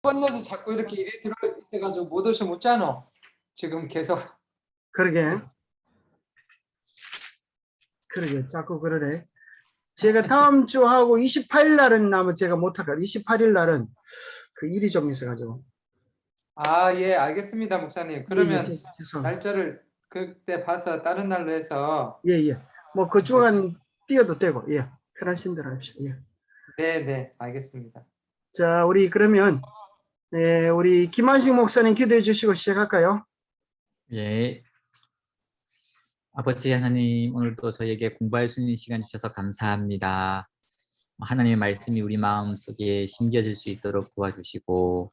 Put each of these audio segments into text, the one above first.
건너서 자꾸 이렇게 일이 들어 있어가지고 못 오셔 못 자노. 지금 계속. 그러게. 그러게. 자꾸 그러네. 제가 다음 주하고 28일 날은 아마 제가 못할 거예요. 28일 날은 그 일이 좀 있어가지고. 아, 예, 알겠습니다, 목사님. 그러면 죄송합니다. 날짜를 그때 봐서 다른 날로 해서. 예. 뭐 그 주간 띄어도 되고, 예. 편하신 대로 합시다. 예. 네, 네, 알겠습니다. 자, 우리 그러면 우리 김한식 목사님 기도해 주시고 시작할까요? 예. 아버지 하나님, 오늘도 저에게 공부할 수 있는 시간 주셔서 감사합니다. 하나님의 말씀이 우리 마음속에 심겨질 수 있도록 도와주시고,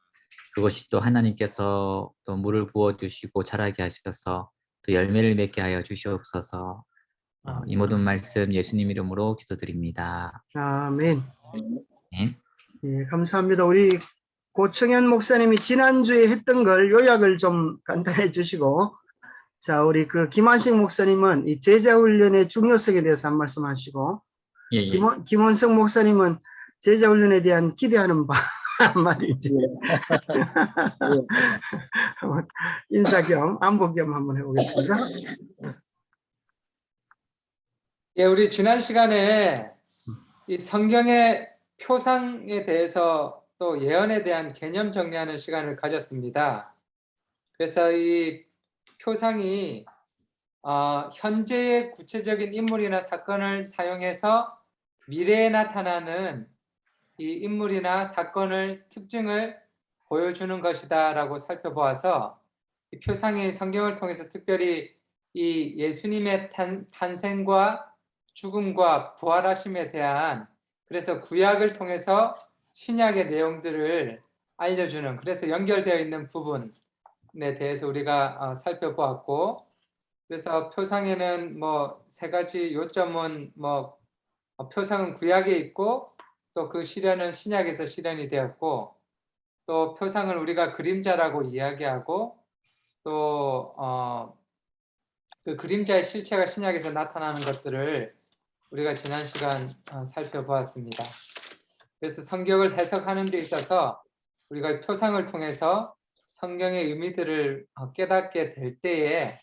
그것이 또 하나님께서 또 물을 부어주시고 자라게 하셔서 또 열매를 맺게 하여 주시옵소서. 이 모든 말씀 예수님 이름으로 기도드립니다. 아멘. 네. 예, 감사합니다. 우리 고청현 목사님이 지난주에 했던 걸 요약을 좀 간단히 해주시고, 자, 우리 그 김한식 목사님은 이 제자훈련의 중요성에 대해서 한 말씀 하시고, 예, 예. 김원석 목사님은 제자훈련에 대한 기대하는 바 한마디 이제 인사 겸 안보 겸 한번 해보겠습니다. 예, 우리 지난 시간에 이 성경의 표상에 대해서 또 예언에 대한 개념 정리하는 시간을 가졌습니다. 그래서 이 표상이 현재의 구체적인 인물이나 사건을 사용해서 미래에 나타나는 이 인물이나 사건을 특징을 보여주는 것이다 라고 살펴보아서 이 표상이 성경을 통해서 특별히 이 예수님의 탄생과 죽음과 부활하심에 대한, 그래서 구약을 통해서 신약의 내용들을 알려주는, 그래서 연결되어 있는 부분에 대해서 우리가 살펴보았고, 그래서 표상에는 뭐 세 가지 요점은 뭐 표상은 구약에 있고 또 그 실현은 신약에서 실현이 되었고, 또 표상을 우리가 그림자라고 이야기하고, 또 그 그림자의 실체가 신약에서 나타나는 것들을 우리가 지난 시간 살펴보았습니다. 그래서 성경을 해석하는 데 있어서 우리가 표상을 통해서 성경의 의미들을 깨닫게 될 때에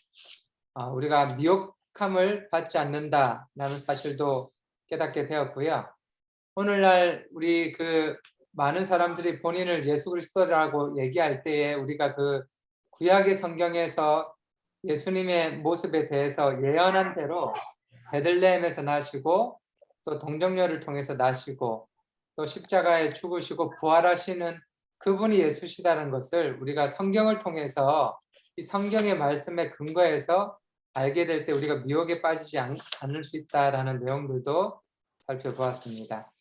우리가 미혹함을 받지 않는다라는 사실도 깨닫게 되었고요. 오늘날 우리 그 많은 사람들이 본인을 예수 그리스도라고 얘기할 때에 우리가 그 구약의 성경에서 예수님의 모습에 대해서 예언한 대로 베들레헴에서 나시고 또 동정녀를 통해서 나시고 또 십자가에 죽으시고 부활하시는 그분이 예수시라는 것을 우리가 성경을 통해서 이 성경의 말씀에 근거해서 알게 될 때 우리가 미혹에 빠지지 않을 수 있다라는 내용들도 살펴보았습니다.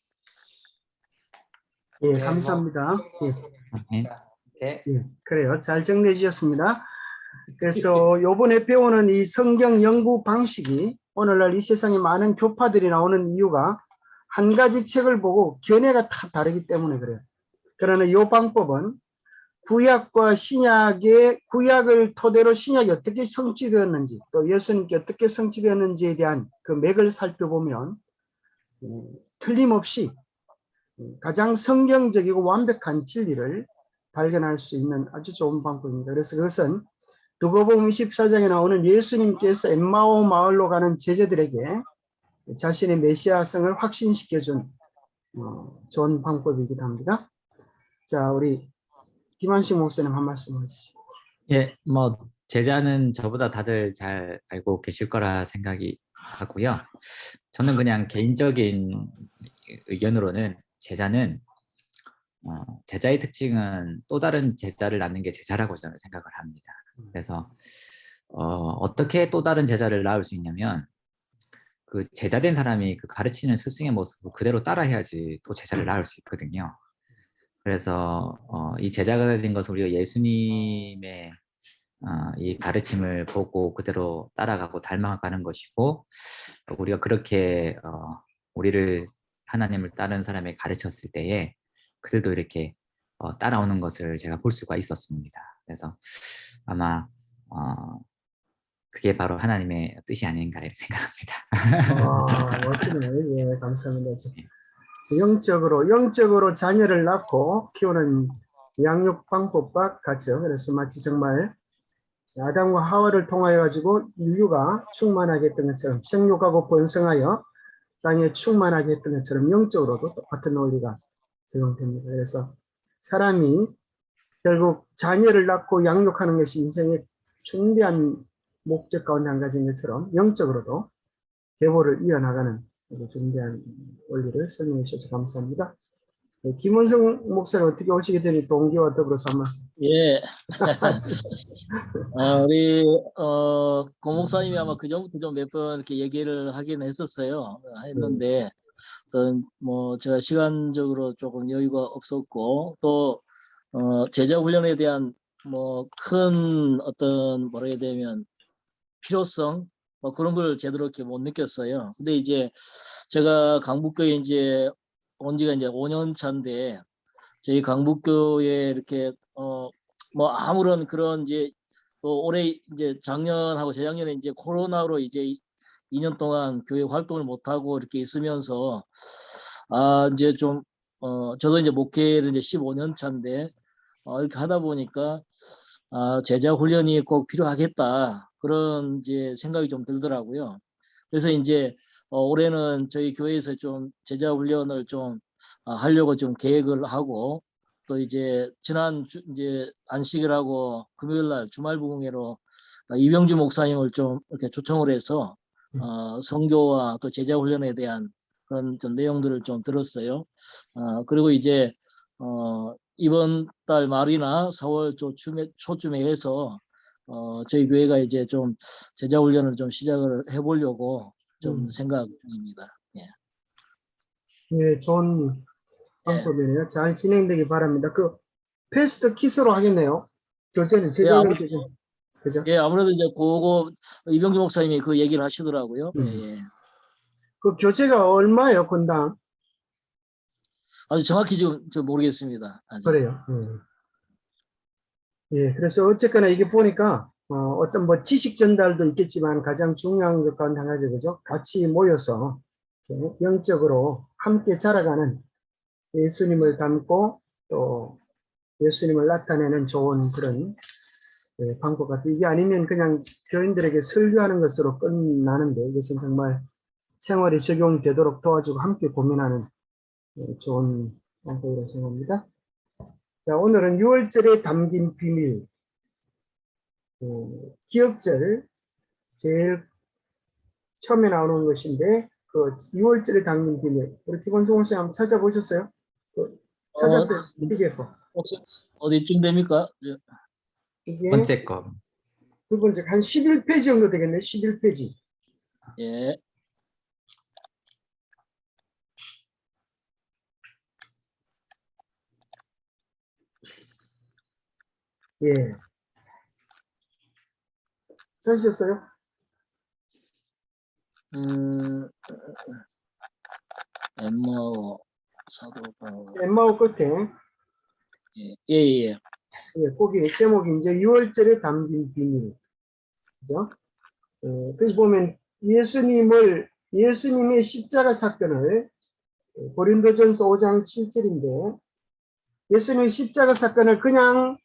예, 네, 감사합니다. 네. 예, 그래요. 잘 정리해 주셨습니다. 그래서 요번에 배우는 이 성경 연구 방식이 오늘날 이 세상에 많은 교파들이 나오는 이유가 한 가지 책을 보고 견해가 다 다르기 때문에 그래요. 그러나 이 방법은 구약과 신약의 구약을 토대로 신약이 어떻게 성취되었는지 또 예수님께 어떻게 성취되었는지에 대한 그 맥을 살펴보면 틀림없이 가장 성경적이고 완벽한 진리를 발견할 수 있는 아주 좋은 방법입니다. 그래서 그것은 누가복음 24장에 나오는 예수님께서 엠마오 마을로 가는 제자들에게 자신의 메시아성을 확신시켜준 좋은 방법이기도 합니다. 자, 우리 김한식 목사님 한 말씀 하시죠. 예, 뭐 제자는 저보다 다들 잘 알고 계실 거라 생각이 하고요. 저는 그냥 개인적인 의견으로는 제자는 제자의 특징은 또 다른 제자를 낳는 게 제자라고 저는 생각을 합니다. 그래서 어떻게 또 다른 제자를 낳을 수 있냐면 그 제자된 사람이 그 가르치는 스승의 모습을 그대로 따라해야지 또 제자를 낳을 수 있거든요. 그래서 이 제자가 된 것은 우리가 예수님의 이 가르침을 보고 그대로 따라가고 닮아가는 것이고, 우리가 그렇게 우리를 하나님을 따르는 사람에게 가르쳤을 때에 그들도 이렇게 따라오는 것을 제가 볼 수가 있었습니다. 그래서 아마 그게 바로 하나님의 뜻이 아닌가 이렇게 생각합니다. 멋지네요. 예, 감사합니다. 영적으로 자녀를 낳고 키우는 양육 방법과 같죠. 그래서 마치 정말 아담과 하와를 통하여 가지고 인류가 충만하게 했던 것처럼 생육하고 번성하여 땅에 충만하게 했던 것처럼 영적으로도 똑같은 원리가 적용됩니다. 그래서 사람이 결국 자녀를 낳고 양육하는 것이 인생의 중대한 목적 가운데 한 가지인 것처럼 영적으로도 계보를 이어나가는 아주 중대한 원리를 설명해 주셔서 감사합니다. 네, 김원성 목사님 어떻게 오시게 되니 동기와 더불어서 한번. 예. 우리 고 목사님이 아마 그 전부터 좀 몇 번 이렇게 얘기를 하긴 했었어요. 했는데 어떤 뭐 제가 시간적으로 조금 여유가 없었고 또 제자 훈련에 대한 뭐 큰 어떤 뭐라 해야 되면 필요성 뭐 그런 걸 제대로 이렇게 못 느꼈어요. 근데 이제 제가 강북교회 이제 온 지가 이제 5년 차인데 저희 강북교회 이렇게 뭐 아무런 그런 이제 또 올해 이제 작년하고 재작년에 이제 코로나로 이제 2년 동안 교회 활동을 못 하고 이렇게 있으면서 이제 좀 저도 이제 목회를 이제 15년 차인데 이렇게 하다 보니까 제자 훈련이 꼭 필요하겠다 그런 이제 생각이 좀 들더라고요. 그래서 이제 올해는 저희 교회에서 좀 제자 훈련을 좀 하려고 좀 계획을 하고 또 이제 지난 이제 안식을 하고 금요일 날 주말 부흥회로 이병주 목사님을 좀 이렇게 초청을 해서 선교와 또 제자 훈련에 대한 그런 좀 내용들을 좀 들었어요. 그리고 이제 이번 달 말이나 4월 초쯤에 해서 저희 교회가 이제 좀 제자 훈련을 좀 시작을 해보려고 좀 생각 중입니다. 예. 예, 좋은 방법이네요. 잘 진행되기 바랍니다. 그 패스트 키스로 하겠네요. 교재는 제자훈련 교재. 그죠? 예, 아무래도 이제 그거 이병규 목사님이 그 얘기를 하시더라고요. 예. 그 교재가 얼마예요, 건당? 아주 정확히 지금 저 모르겠습니다. 아직. 그래요. 예, 그래서 어쨌거나 이게 보니까 어떤 뭐 지식 전달도 있겠지만 가장 중요한 것 가운데 한 가지 그죠? 같이 모여서 영적으로 함께 자라가는 예수님을 닮고 또 예수님을 나타내는 좋은 그런 방법 같아요. 이게 아니면 그냥 교인들에게 설교하는 것으로 끝나는데 이것은 정말 생활에 적용되도록 도와주고 함께 고민하는 좋은 방법이라고 생각합니다. 자, 오늘은 6월절에 담긴 비밀, 기억절, 제일 처음에 나오는 것인데, 그 6월절에 담긴 비밀, 우리 김원성 선생님 한번 찾아보셨어요? 찾았어요? 이게 혹시 어디쯤 됩니까? 이게 번째 거. 두 번째, 한 11페이지 정도 되겠네, 11페이지. 예. 예. 찾으셨어요? 엠마오 사도바울. 엠마오 끝에, 예, 예. 예, 거기 제목이 이제 6월절에 담긴 비밀. 그죠? 거기 보면 예수님의 십자가 사건을 고린도전서 5장 7절인데 예수님의 십자가 사건을 그냥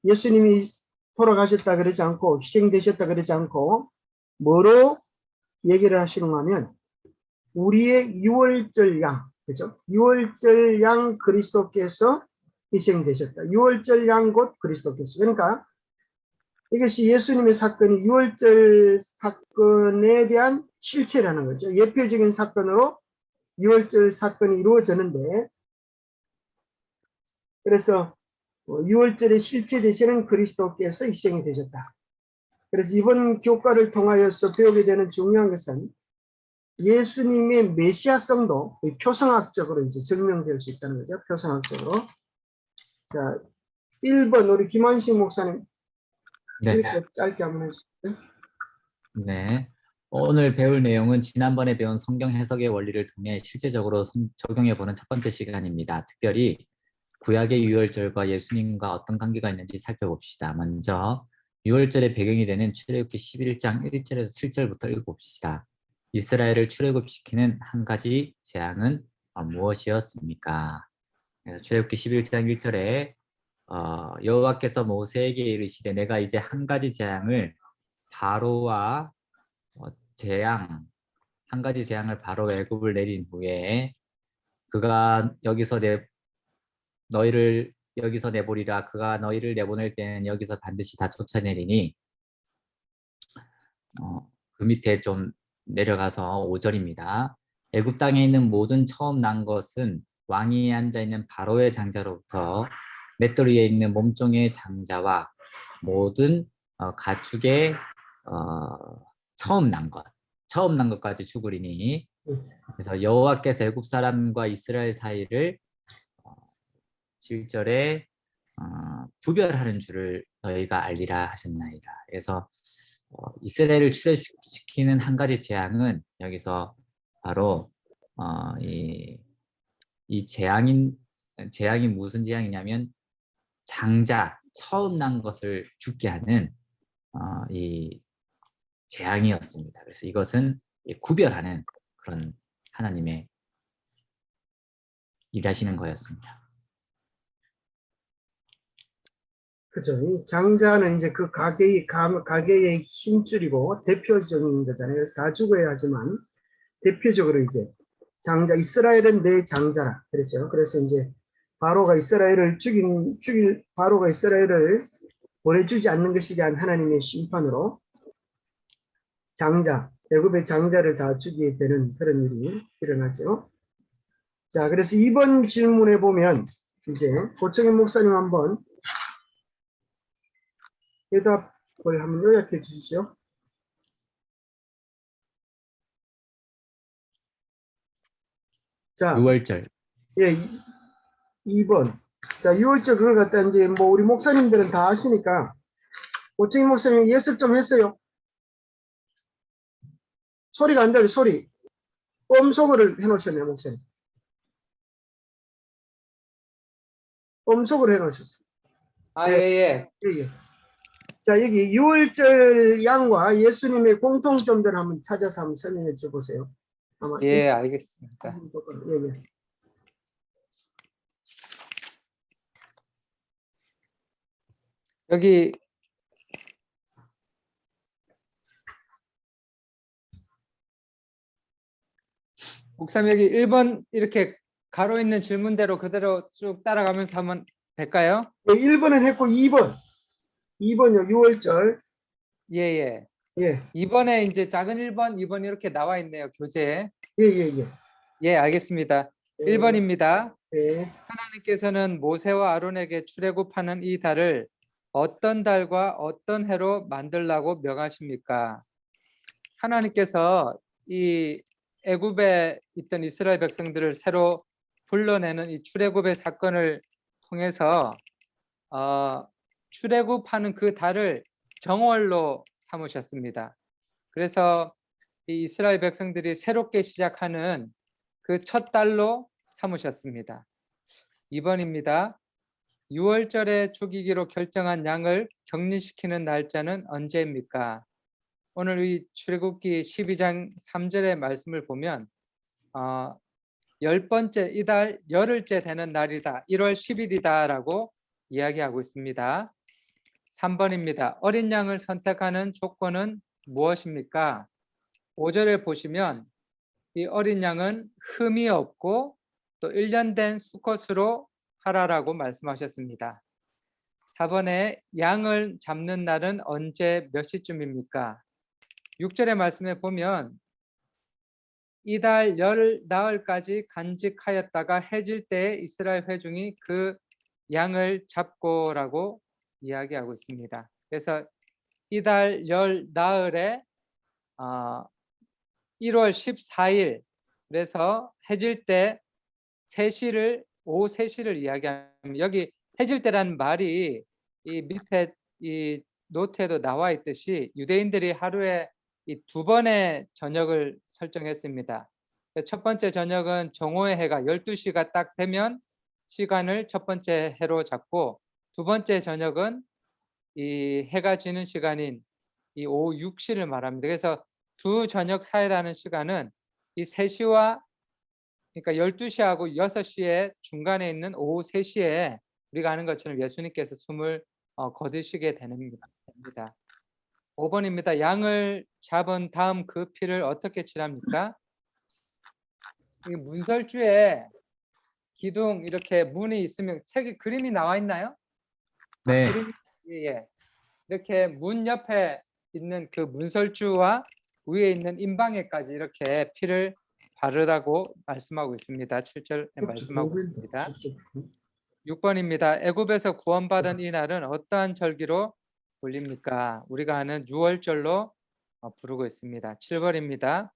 예수님이 돌아가셨다 그러지 않고 희생되셨다 그러지 않고 뭐로 얘기를 하시는가 하면 우리의 6월절 양, 그죠? 6월절 양 그리스도께서 희생되셨다. 6월절 양 곧 그리스도께서. 그러니까 이것이 예수님의 사건이 6월절 사건에 대한 실체라는 거죠. 예표적인 사건으로 6월절 사건이 이루어졌는데 그래서 6월절의 실체 되시는 그리스도께서 희생이 되셨다. 그래서 이번 교과를 통하여서 배우게 되는 중요한 것은 예수님의 메시아성도 표성학적으로 이제 증명될 수 있다는 거죠. 표성학적으로. 자, 1번 우리 김원식 목사님 네. 짧게 한번 해주세요. 네. 오늘 배울 내용은 지난번에 배운 성경 해석의 원리를 통해 실제적으로 적용해 보는 첫 번째 시간입니다. 특별히 구약의 유월절과 예수님과 어떤 관계가 있는지 살펴봅시다. 먼저 유월절의 배경이 되는 출애굽기 11장 1절에서 7절부터 읽어봅시다. 이스라엘을 출애굽시키는 한 가지 재앙은 무엇이었습니까? 그래서 출애굽기 11장 1절에 여호와께서 모세에게 이르시되 내가 이제 한 가지 재앙을 바로와 한 가지 재앙을 바로 애굽을 내린 후에 그가 너희를 여기서 내보리라. 그가 너희를 내보낼 때는 여기서 반드시 다 쫓아내리니 그 밑에 좀 내려가서 5절입니다. 애굽 땅에 있는 모든 처음 난 것은 왕위에 앉아 있는 바로의 장자로부터 맷돌 위에 있는 몸종의 장자와 모든 가축의 처음 난 것까지 죽으리니 그래서 여호와께서 애굽 사람과 이스라엘 사이를 7절에 구별하는 줄을 너희가 알리라 하셨나이다. 그래서 이스라엘을 출애시키는 한 가지 재앙은 여기서 바로 이 재앙이 무슨 재앙이냐면 장자 처음 난 것을 죽게 하는 이 재앙이었습니다. 그래서 이것은 구별하는 그런 하나님의 일하시는 거였습니다. 그죠. 이 장자는 이제 그 가게의 힘줄이고 대표적인 거잖아요. 그래서 다 죽어야 하지만 대표적으로 이제 장자, 이스라엘은 내 장자라 그랬죠. 그래서 이제 바로가 이스라엘을 바로가 이스라엘을 보내주지 않는 것이 대한 하나님의 심판으로 애굽의 장자를 다 죽이게 되는 그런 일이 일어나죠. 자, 그래서 이번 질문에 보면 이제 고청현 목사님 한번 대답을 한번 요약해 주시죠. 자, 6월절. 예, 2번. 자, 6월절 그걸 갖다 이제 뭐 우리 목사님들은 다 아시니까 고청현 목사님 예습 좀 했어요. 소리가 안 들려, 소리. 꼼속어를 해놓으셨네요, 목사님. 꼼속어를 해놓으셨어요. 예, 예. 예. 자, 여기 6월절 양과 예수님의 공통점들 한번 찾아서 한번 설명해 줘 보세요. 예, 알겠습니다. 예, 예. 여기 목사님 여기 1번 이렇게 가로 있는 질문대로 그대로 쭉 따라가면서 하면 될까요? 예, 1번은 했고 2번요. 6월절. 예, 예. 예, 2번에 이제 작은 1번, 2번 이렇게 나와 있네요. 교재에. 예, 예, 예. 예, 알겠습니다. 예, 1번입니다. 예. 하나님께서는 모세와 아론에게 출애굽하는 이 달을 어떤 달과 어떤 해로 만들라고 명하십니까? 하나님께서 이 애굽에 있던 이스라엘 백성들을 새로 불러내는 이 출애굽의 사건을 통해서 출애굽하는 그 달을 정월로 삼으셨습니다. 그래서 이 이스라엘 백성들이 새롭게 시작하는 그 첫 달로 삼으셨습니다. 2번입니다. 6월절에 죽이기로 결정한 양을 격리시키는 날짜는 언제입니까? 오늘 이 출애굽기 12장 3절의 말씀을 보면 10번째 이달 열흘째 되는 날이다. 1월 10일이다 라고 이야기하고 있습니다. 3번입니다. 어린 양을 선택하는 조건은 무엇입니까? 5절에 보시면 이 어린 양은 흠이 없고 또 1년 된 수컷으로 하라라고 말씀하셨습니다. 4번에 양을 잡는 날은 언제 몇 시쯤입니까? 6절의 말씀에 보면 이달 열 나흘까지 간직하였다가 해질 때에 이스라엘 회중이 그 양을 잡고라고 이야기하고 있습니다. 그래서 이달 열 나흘에 1월 14일 그래서 해질 때 3시를 오후 3시를 이야기합니다. 여기 해질 때라는 말이 이 밑에 이 노트에도 나와 있듯이 유대인들이 하루에 이 2번의 저녁을 설정했습니다. 첫 번째 저녁은 정오의 해가 12시가 딱 되면 시간을 첫 번째 해로 잡고 두 번째 저녁은 이 해가 지는 시간인 이 오후 6시를 말합니다. 그래서 두 저녁 사이라는 시간은 이 3시와 그러니까 12시하고 6시에 중간에 있는 오후 3시에 우리가 아는 것처럼 예수님께서 숨을 거두시게 됩니다. 5번입니다. 양을 잡은 다음 그 피를 어떻게 칠합니까? 이 문설주에 기둥 이렇게 문이 있으면 책에 그림이 나와 있나요? 네. 예. 이렇게 문 옆에 있는 그 문설주와 위에 있는 임방에까지 이렇게 피를 바르라고 말씀하고 있습니다. 7절에 말씀하고 있습니다. 6번입니다. 애굽에서 구원받은 이 날은 어떠한 절기로 불립니까? 우리가 아는 유월절로 부르고 있습니다. 7번입니다.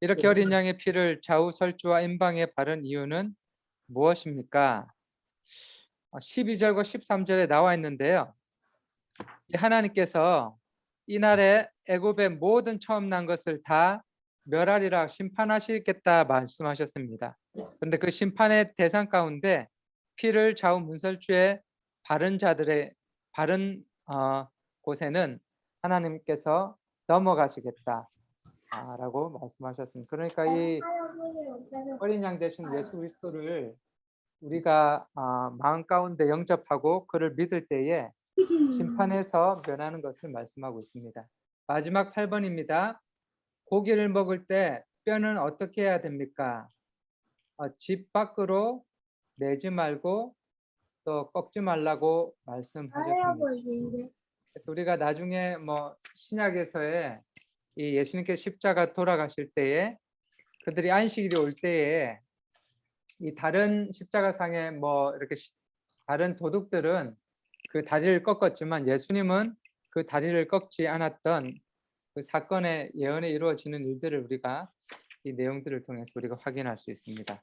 이렇게 어린 양의 피를 좌우 설주와 임방에 바른 이유는 무엇입니까? 12절과 13절에 나와 있는데요. 하나님께서 이날에 애굽의 모든 처음 난 것을 다 멸하리라 심판하시겠다 말씀하셨습니다. 그런데 그 심판의 대상 가운데 피를 좌우 문설주에 바른 자들의 바른 곳에는 하나님께서 넘어가시겠다 라고 말씀하셨습니다. 그러니까 이 어린 양 되신 예수 그리스도를 우리가 마음 가운데 영접하고 그를 믿을 때에 심판에서 면하는 것을 말씀하고 있습니다. 마지막 8번입니다. 고기를 먹을 때 뼈는 어떻게 해야 됩니까? 집 밖으로 내지 말고 또 꺾지 말라고 말씀하셨습니다. 그래서 우리가 나중에 뭐 신약에서의 이 예수님께서 십자가 돌아가실 때에 그들이 안식일이 올 때에 이 다른 십자가상에 뭐 이렇게 다른 도둑들은 그 다리를 꺾었지만 예수님은 그 다리를 꺾지 않았던 그 사건의 예언에 이루어지는 일들을 우리가 이 내용들을 통해서 우리가 확인할 수 있습니다.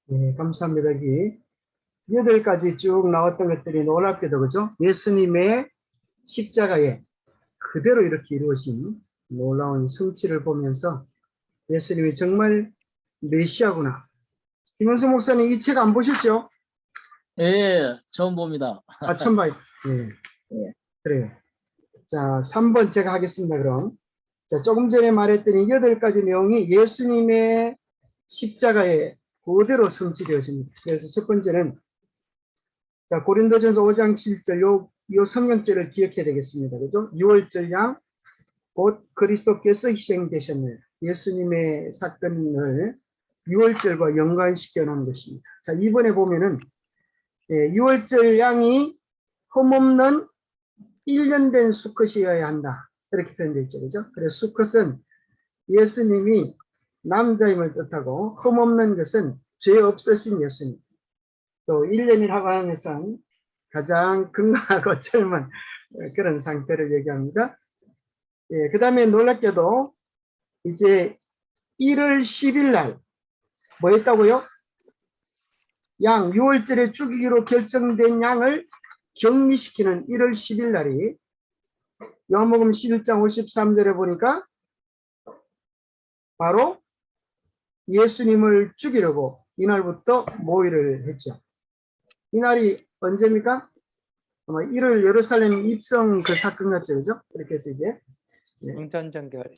네, 감사합니다. 여기 8가지 쭉 나왔던 것들이 놀랍게도 그죠? 예수님의 십자가에 그대로 이렇게 이루어진 놀라운 성취를 보면서 예수님이 정말 메시아구나. 김원수 목사님 이 책 안 보셨죠? 예, 처음 봅니다. 처음 봐요. 네. 그래요. 자, 3번 제가 하겠습니다. 그럼. 자, 조금 전에 말했던 이 8가지 내용이 예수님의 십자가에 그대로 성취되었습니다. 그래서 첫 번째는 자, 고린도전서 5장 7절 요 성경절을 기억해야 되겠습니다. 그죠? 6월절 양 곧 그리스도께서 희생되셨네요. 예수님의 사건을 6월절과 연관시켜 놓은 것입니다. 자, 이번에 보면은 6월절 양이 흠없는 1년 된 수컷이어야 한다. 이렇게 표현되어 있죠. 그죠? 그래서 수컷은 예수님이 남자임을 뜻하고 흠없는 것은 죄 없으신 예수님. 또 1년이라고 하는 것은 가장 건강하고 젊은 그런 상태를 얘기합니다. 그 다음에 놀랍게도 이제 1월 10일 날 뭐 했다고요? 양 6월절에 죽이기로 결정된 양을 격리시키는 1월 10일 날이 요한복음 11장 53절에 보니까 바로 예수님을 죽이려고 이날부터 모의를 했죠. 이날이 언제입니까? 아마 1월 예루살렘 입성 그 사건 같죠, 그죠? 그렇게 해서 이제 성전정결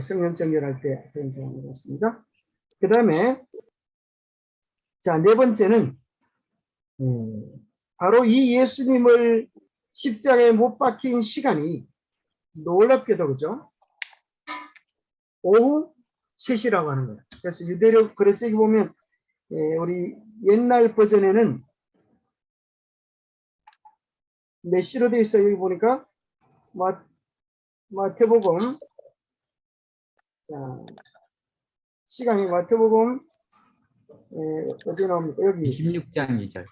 성령 정결할 때 그런 경우가 있습니다. 그 다음에 자, 네 번째는 바로 이 예수님을 십자가에 못 박힌 시간이 놀랍게도 그죠? 오후 3시라고 하는 거예요. 그래서 유대력 그래서 여기 보면 우리 옛날 버전에는 몇 시로 되어 있어요? 여기 보니까 마태복음 자, 시간이 마태복음 어디 나옵니까? 여기 16장 2절.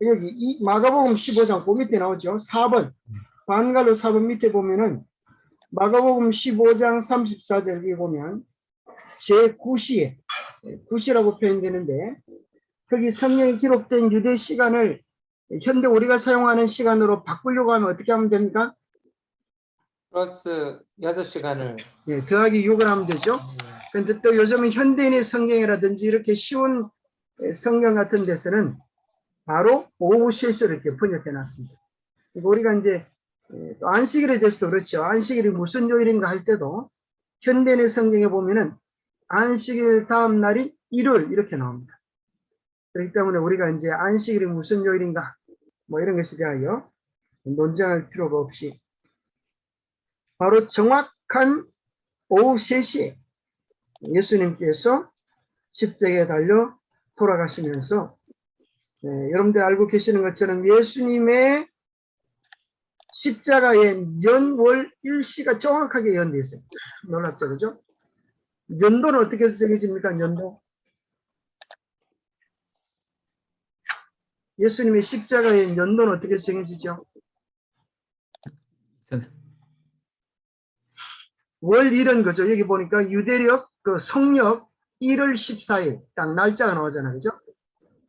여기 마가복음 15장 그 밑에 나오죠. 4번 반갈로 4번 밑에 보면은 마가복음 15장 34절 여기 보면 제9시에 9시라고 표현되는데 거기 성경에 기록된 유대 시간을 현대 우리가 사용하는 시간으로 바꾸려고 하면 어떻게 하면 됩니까? 플러스 6시간을 더하기 6을 하면 되죠. 근데 또 요즘은 현대인의 성경이라든지 이렇게 쉬운 성경 같은 데서는 바로 오후 3시로 이렇게 번역해 놨습니다. 우리가 이제 또 안식일에 대해서도 그렇죠. 안식일이 무슨 요일인가 할 때도 현대인의 성경에 보면은 안식일 다음 날이 일요일 이렇게 나옵니다. 그렇기 때문에 우리가 이제 안식일이 무슨 요일인가 뭐 이런 것에 대하여 논쟁할 필요가 없이 바로 정확한 오후 3시에 예수님께서 십자가에 달려 돌아가시면서 여러분들 알고 계시는 것처럼 예수님의 십자가의 연월 일시가 정확하게 연되어 있어요. 놀랍죠, 그죠? 연도는 어떻게 정해집니까? 연도? 예수님의 십자가의 연도는 어떻게 정해지죠? 월일은 그죠? 여기 보니까 유대력, 그 성력 1월 14일 딱 날짜가 나오잖아요, 그죠?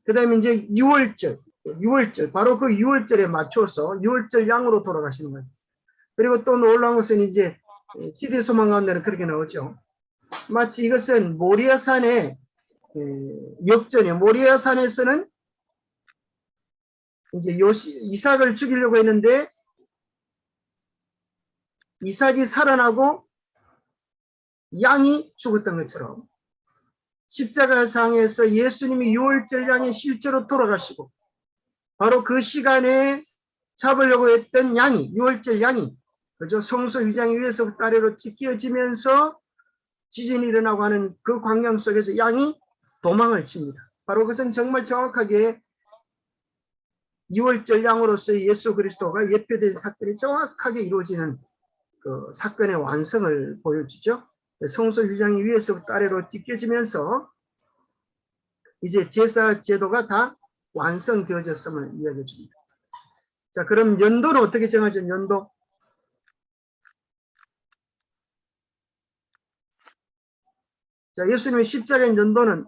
그 다음에 이제 6월절, 바로 그 6월절에 맞춰서 6월절 양으로 돌아가시는 거예요. 그리고 또 놀라운 것은 이제 시대 소망 가운데는 그렇게 나오죠. 마치 이것은 모리아산의 역전이에요. 모리아산에서는 이제 이삭을 죽이려고 했는데 이삭이 살아나고 양이 죽었던 것처럼 십자가상에서 예수님이 6월절 양이 실제로 돌아가시고 바로 그 시간에 잡으려고 했던 양이 6월절 양이 그죠? 성소 휘장 위에서부터 아래로 찢겨지면서 지진이 일어나고 하는 그 광경 속에서 양이 도망을 칩니다. 바로 그것은 정말 정확하게 6월절 양으로서의 예수 그리스도가 예표된 사건이 정확하게 이루어지는 그 사건의 완성을 보여주죠. 성소 휘장이 위에서부터 아래로 찢겨지면서 이제 제사 제도가 다 완성되어졌음을 이야기해 줍니다. 자, 그럼 연도는 어떻게 정하죠? 연도? 자, 예수님의 십자가의 연도는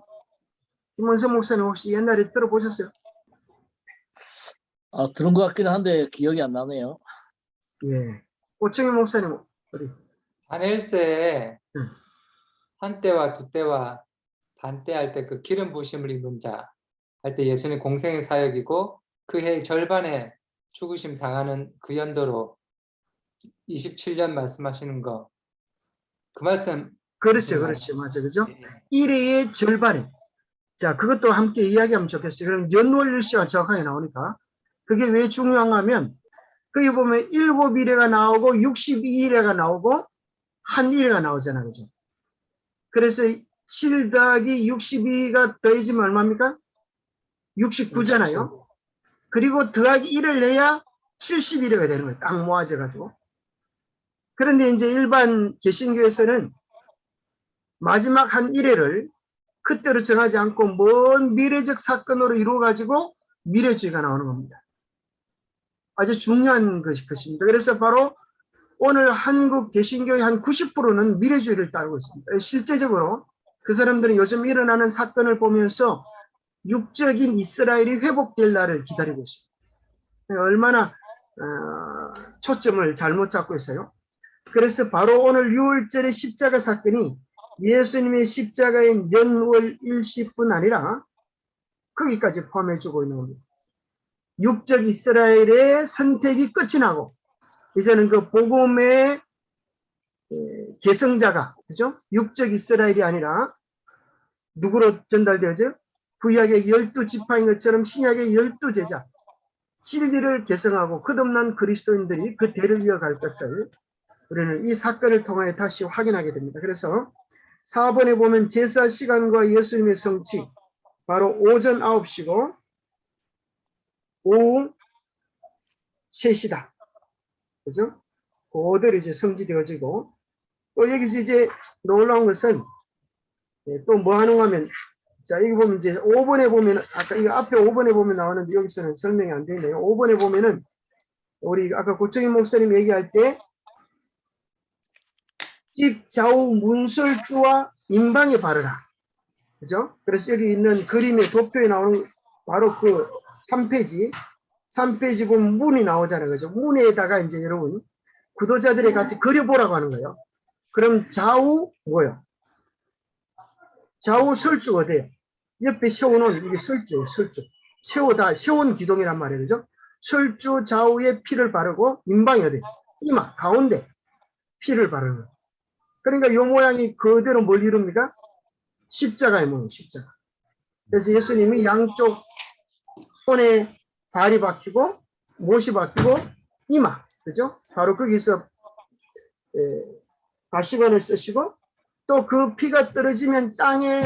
김원성 목사님 혹시 옛날에 들어보셨어요? 들은 것 같기는 한데 기억이 안 나네요. 예. 오청희 목사님 어디? 다니엘서에 응. 한때와 두때와 반때 할 때 그 기름 부으심을 입은 자 할 때 예수님 공생의 사역이고 그 해 절반에 죽으심 당하는 그 연도로 27년 말씀하시는 거 그 말씀 그렇죠, 그렇죠, 맞아, 그죠? 1회의 절반에. 자, 그것도 함께 이야기하면 좋겠어요. 그럼 연월일시가 정확하게 나오니까 그게 왜 중요하냐면 거기 보면 7일에가 나오고 62일에가 나오고 한 일회가 나오잖아요, 그죠? 그래서 7 더하기 62가 더해지면 얼마입니까? 69잖아요. 그리고 더하기 1을 해야 71회가 되는 거예요. 딱 모아져가지고. 그런데 이제 일반 개신교에서는 마지막 한 1회를 그때로 정하지 않고 먼 미래적 사건으로 이루어가지고 미래주의가 나오는 겁니다. 아주 중요한 것입니다. 그래서 바로 오늘 한국 개신교의 한 90%는 미래주의를 따르고 있습니다. 실제적으로 그 사람들은 요즘 일어나는 사건을 보면서 육적인 이스라엘이 회복될 날을 기다리고 있습니다. 얼마나 초점을 잘못 잡고 있어요. 그래서 바로 오늘 6월절의 십자가 사건이 예수님의 십자가의 연월 일시뿐 아니라 거기까지 포함해주고 있는 겁니다. 육적 이스라엘의 선택이 끝이 나고 이제는 그 복음의 계승자가 그죠? 육적 이스라엘이 아니라 누구로 전달되어져? 구약의 12지파인 것처럼 신약의 12제자 진리를 계승하고 끝없는 그리스도인들이 그 대를 이어갈 것을 우리는 이 사건을 통해 다시 확인하게 됩니다. 그래서 4번에 보면 제사 시간과 예수님의 성취 바로 오전 9시고 오후 3시다. 그죠? 그대로 이제 성취되어지고 또 여기서 이제 놀라운 것은 또 뭐 하는가 하면 자, 여기 보면 이제 5번에 보면 아까 이거 앞에 5번에 보면 나오는데 여기서는 설명이 안 되어 있네요. 5번에 보면은 우리 아까 고청희 목사님 얘기할 때 집 좌우 문설주와 임방에 바르라. 그죠? 그래서 여기 있는 그림의 도표에 나오는 바로 그 3페이지 보면 문이 나오잖아요. 그죠? 문에다가 이제 여러분 구도자들이 같이 그려보라고 하는 거예요. 그럼 좌우 뭐예요? 좌우 설주가 어때요? 옆에 세워놓은 이게 설주예요. 설주. 세운 기둥이란 말이에요. 그죠? 설주 좌우에 피를 바르고 임방이 어디요? 이마 가운데 피를 바르는 거예요. 그러니까 이 모양이 그대로 뭘 이룹니까? 십자가의 모양, 십자가. 그래서 예수님이 양쪽 손에 발이 박히고 못이 박히고 이마, 그죠? 바로 거기서 가시관을 쓰시고 또 그 피가 떨어지면 땅에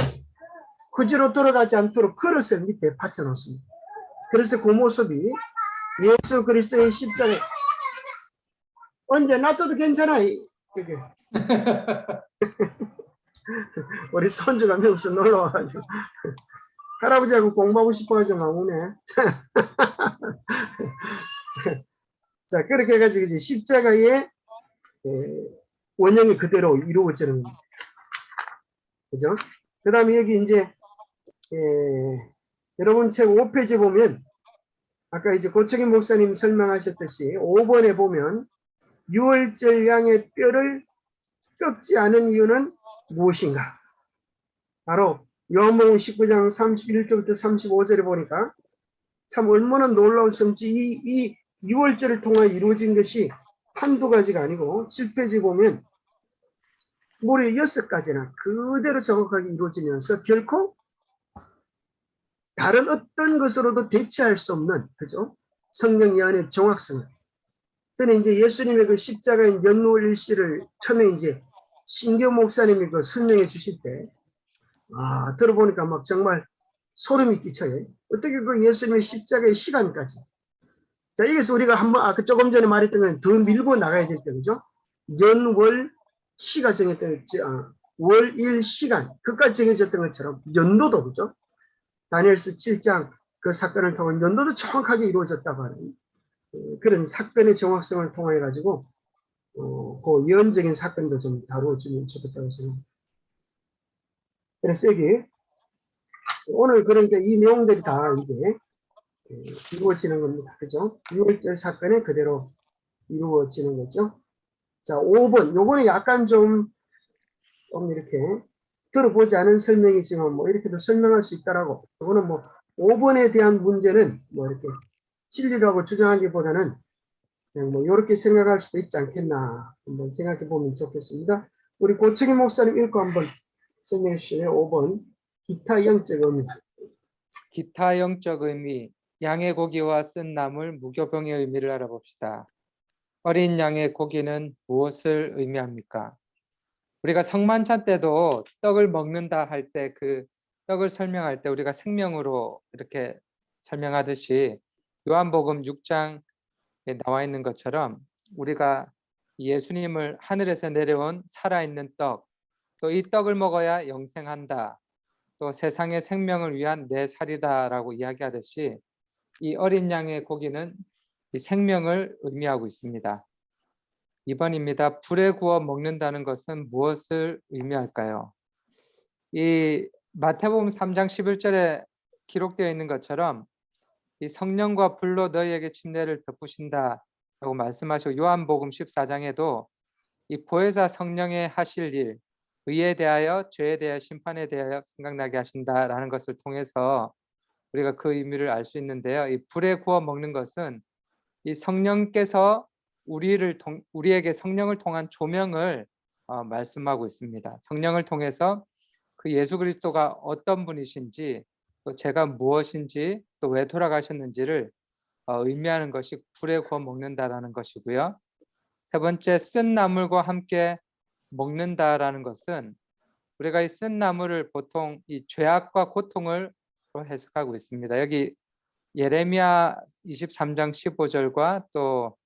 그지로 돌아가지 않도록 그릇을 밑에 받쳐 놓습니다. 그래서 그 모습이 예수 그리스도의 십자가 언제 놔둬도 괜찮아. 그게 우리 손주가 미국에서 놀러 와가지고 할아버지하고 공부하고 싶어가지고 막 우네. 자, 그렇게 해가지고 이제 십자가의 원형이 그대로 이루어지는 겁니다. 그죠? 그 다음에 여기 이제 여러분 책 5페이지 보면 아까 이제 고청인 목사님 설명하셨듯이 5번에 보면 유월절 양의 뼈를 꺾지 않은 이유는 무엇인가? 바로 요한복음 19장 31절부터 35절에 보니까 참 얼마나 놀라운 성지 이 유월절을 통해 이루어진 것이 한두 가지가 아니고 7페이지 보면 무려 6가지나 그대로 정확하게 이루어지면서 결코 다른 어떤 것으로도 대체할 수 없는, 그죠? 성령 예언의 정확성을. 저는 이제 예수님의 그 십자가인 연노일시를 처음에 이제 신교 목사님이 그 설명해 주실 때, 들어보니까 막 정말 소름이 끼쳐요. 어떻게 그 예수님의 십자가의 시간까지. 자, 여기서 우리가 한번, 아까 조금 전에 말했던 건 더 밀고 나가야 될 때, 그죠? 연월 시가 정했던, 월일 시간, 그까지 정해졌던 것처럼 연도도, 그죠? 다니엘서 7장 그 사건을 통한 연도도 정확하게 이루어졌다고 하는 그런 사건의 정확성을 통해 가지고 그 예언적인 사건도 좀 다루어주면 좋겠다고 생각합니다. 그래서 여기 오늘 그러니까 이 내용들이 다 이제 이루어지는 겁니다. 그죠? 6월절 사건에 그대로 이루어지는 거죠. 자, 5번. 요거는 약간 좀 이렇게 들어보지 않은 설명이지만 뭐 이렇게도 설명할 수 있다라고. 이거는 뭐 5번에 대한 문제는 뭐 이렇게 진리라고 주장하기보다는 그냥 뭐 이렇게 생각할 수도 있지 않겠나 한번 생각해 보면 좋겠습니다. 우리 고청인 목사님 읽고 한번 설명해 주시면 5번 기타 영적 의미. 기타 영적 의미, 양의 고기와 쓴 나물, 무교병의 의미를 알아봅시다. 어린 양의 고기는 무엇을 의미합니까? 우리가 성만찬 때도 떡을 먹는다 할 때 그 떡을 설명할 때 우리가 생명으로 이렇게 설명하듯이 요한복음 6장에 나와 있는 것처럼 우리가 예수님을 하늘에서 내려온 살아있는 떡, 또 이 떡을 먹어야 영생한다, 또 세상의 생명을 위한 내 살이다라고 이야기하듯이 이 어린 양의 고기는 이 생명을 의미하고 있습니다. 2번입니다. 불에 구워 먹는다는 것은 무엇을 의미할까요? 이 마태복음 3장 11절에 기록되어 있는 것처럼 이 성령과 불로 너희에게 침례를 베푸신다라고 말씀하시고 요한복음 14장에도 이 보혜사 성령의 하실 일, 의에 대하여 죄에 대하여 심판에 대하여 생각나게 하신다라는 것을 통해서 우리가 그 의미를 알 수 있는데요. 이 불에 구워 먹는 것은 이 성령께서 우리에게 성령을 통한 조명을 말씀하고 있습니다. 성령을 통해서 그 예수 그리스도가 어떤 분이신지, 또 제가 무엇인지, 또 왜 돌아가셨는지를 의미하는 것이 불에 구워 먹는다라는 것이고요. 세 번째, 쓴 나물과 함께 먹는다라는 것은 우리가 이 쓴 나물을 보통 이 죄악과 고통을 해석하고 있습니다. 여기 예레미야 23장 15절과 또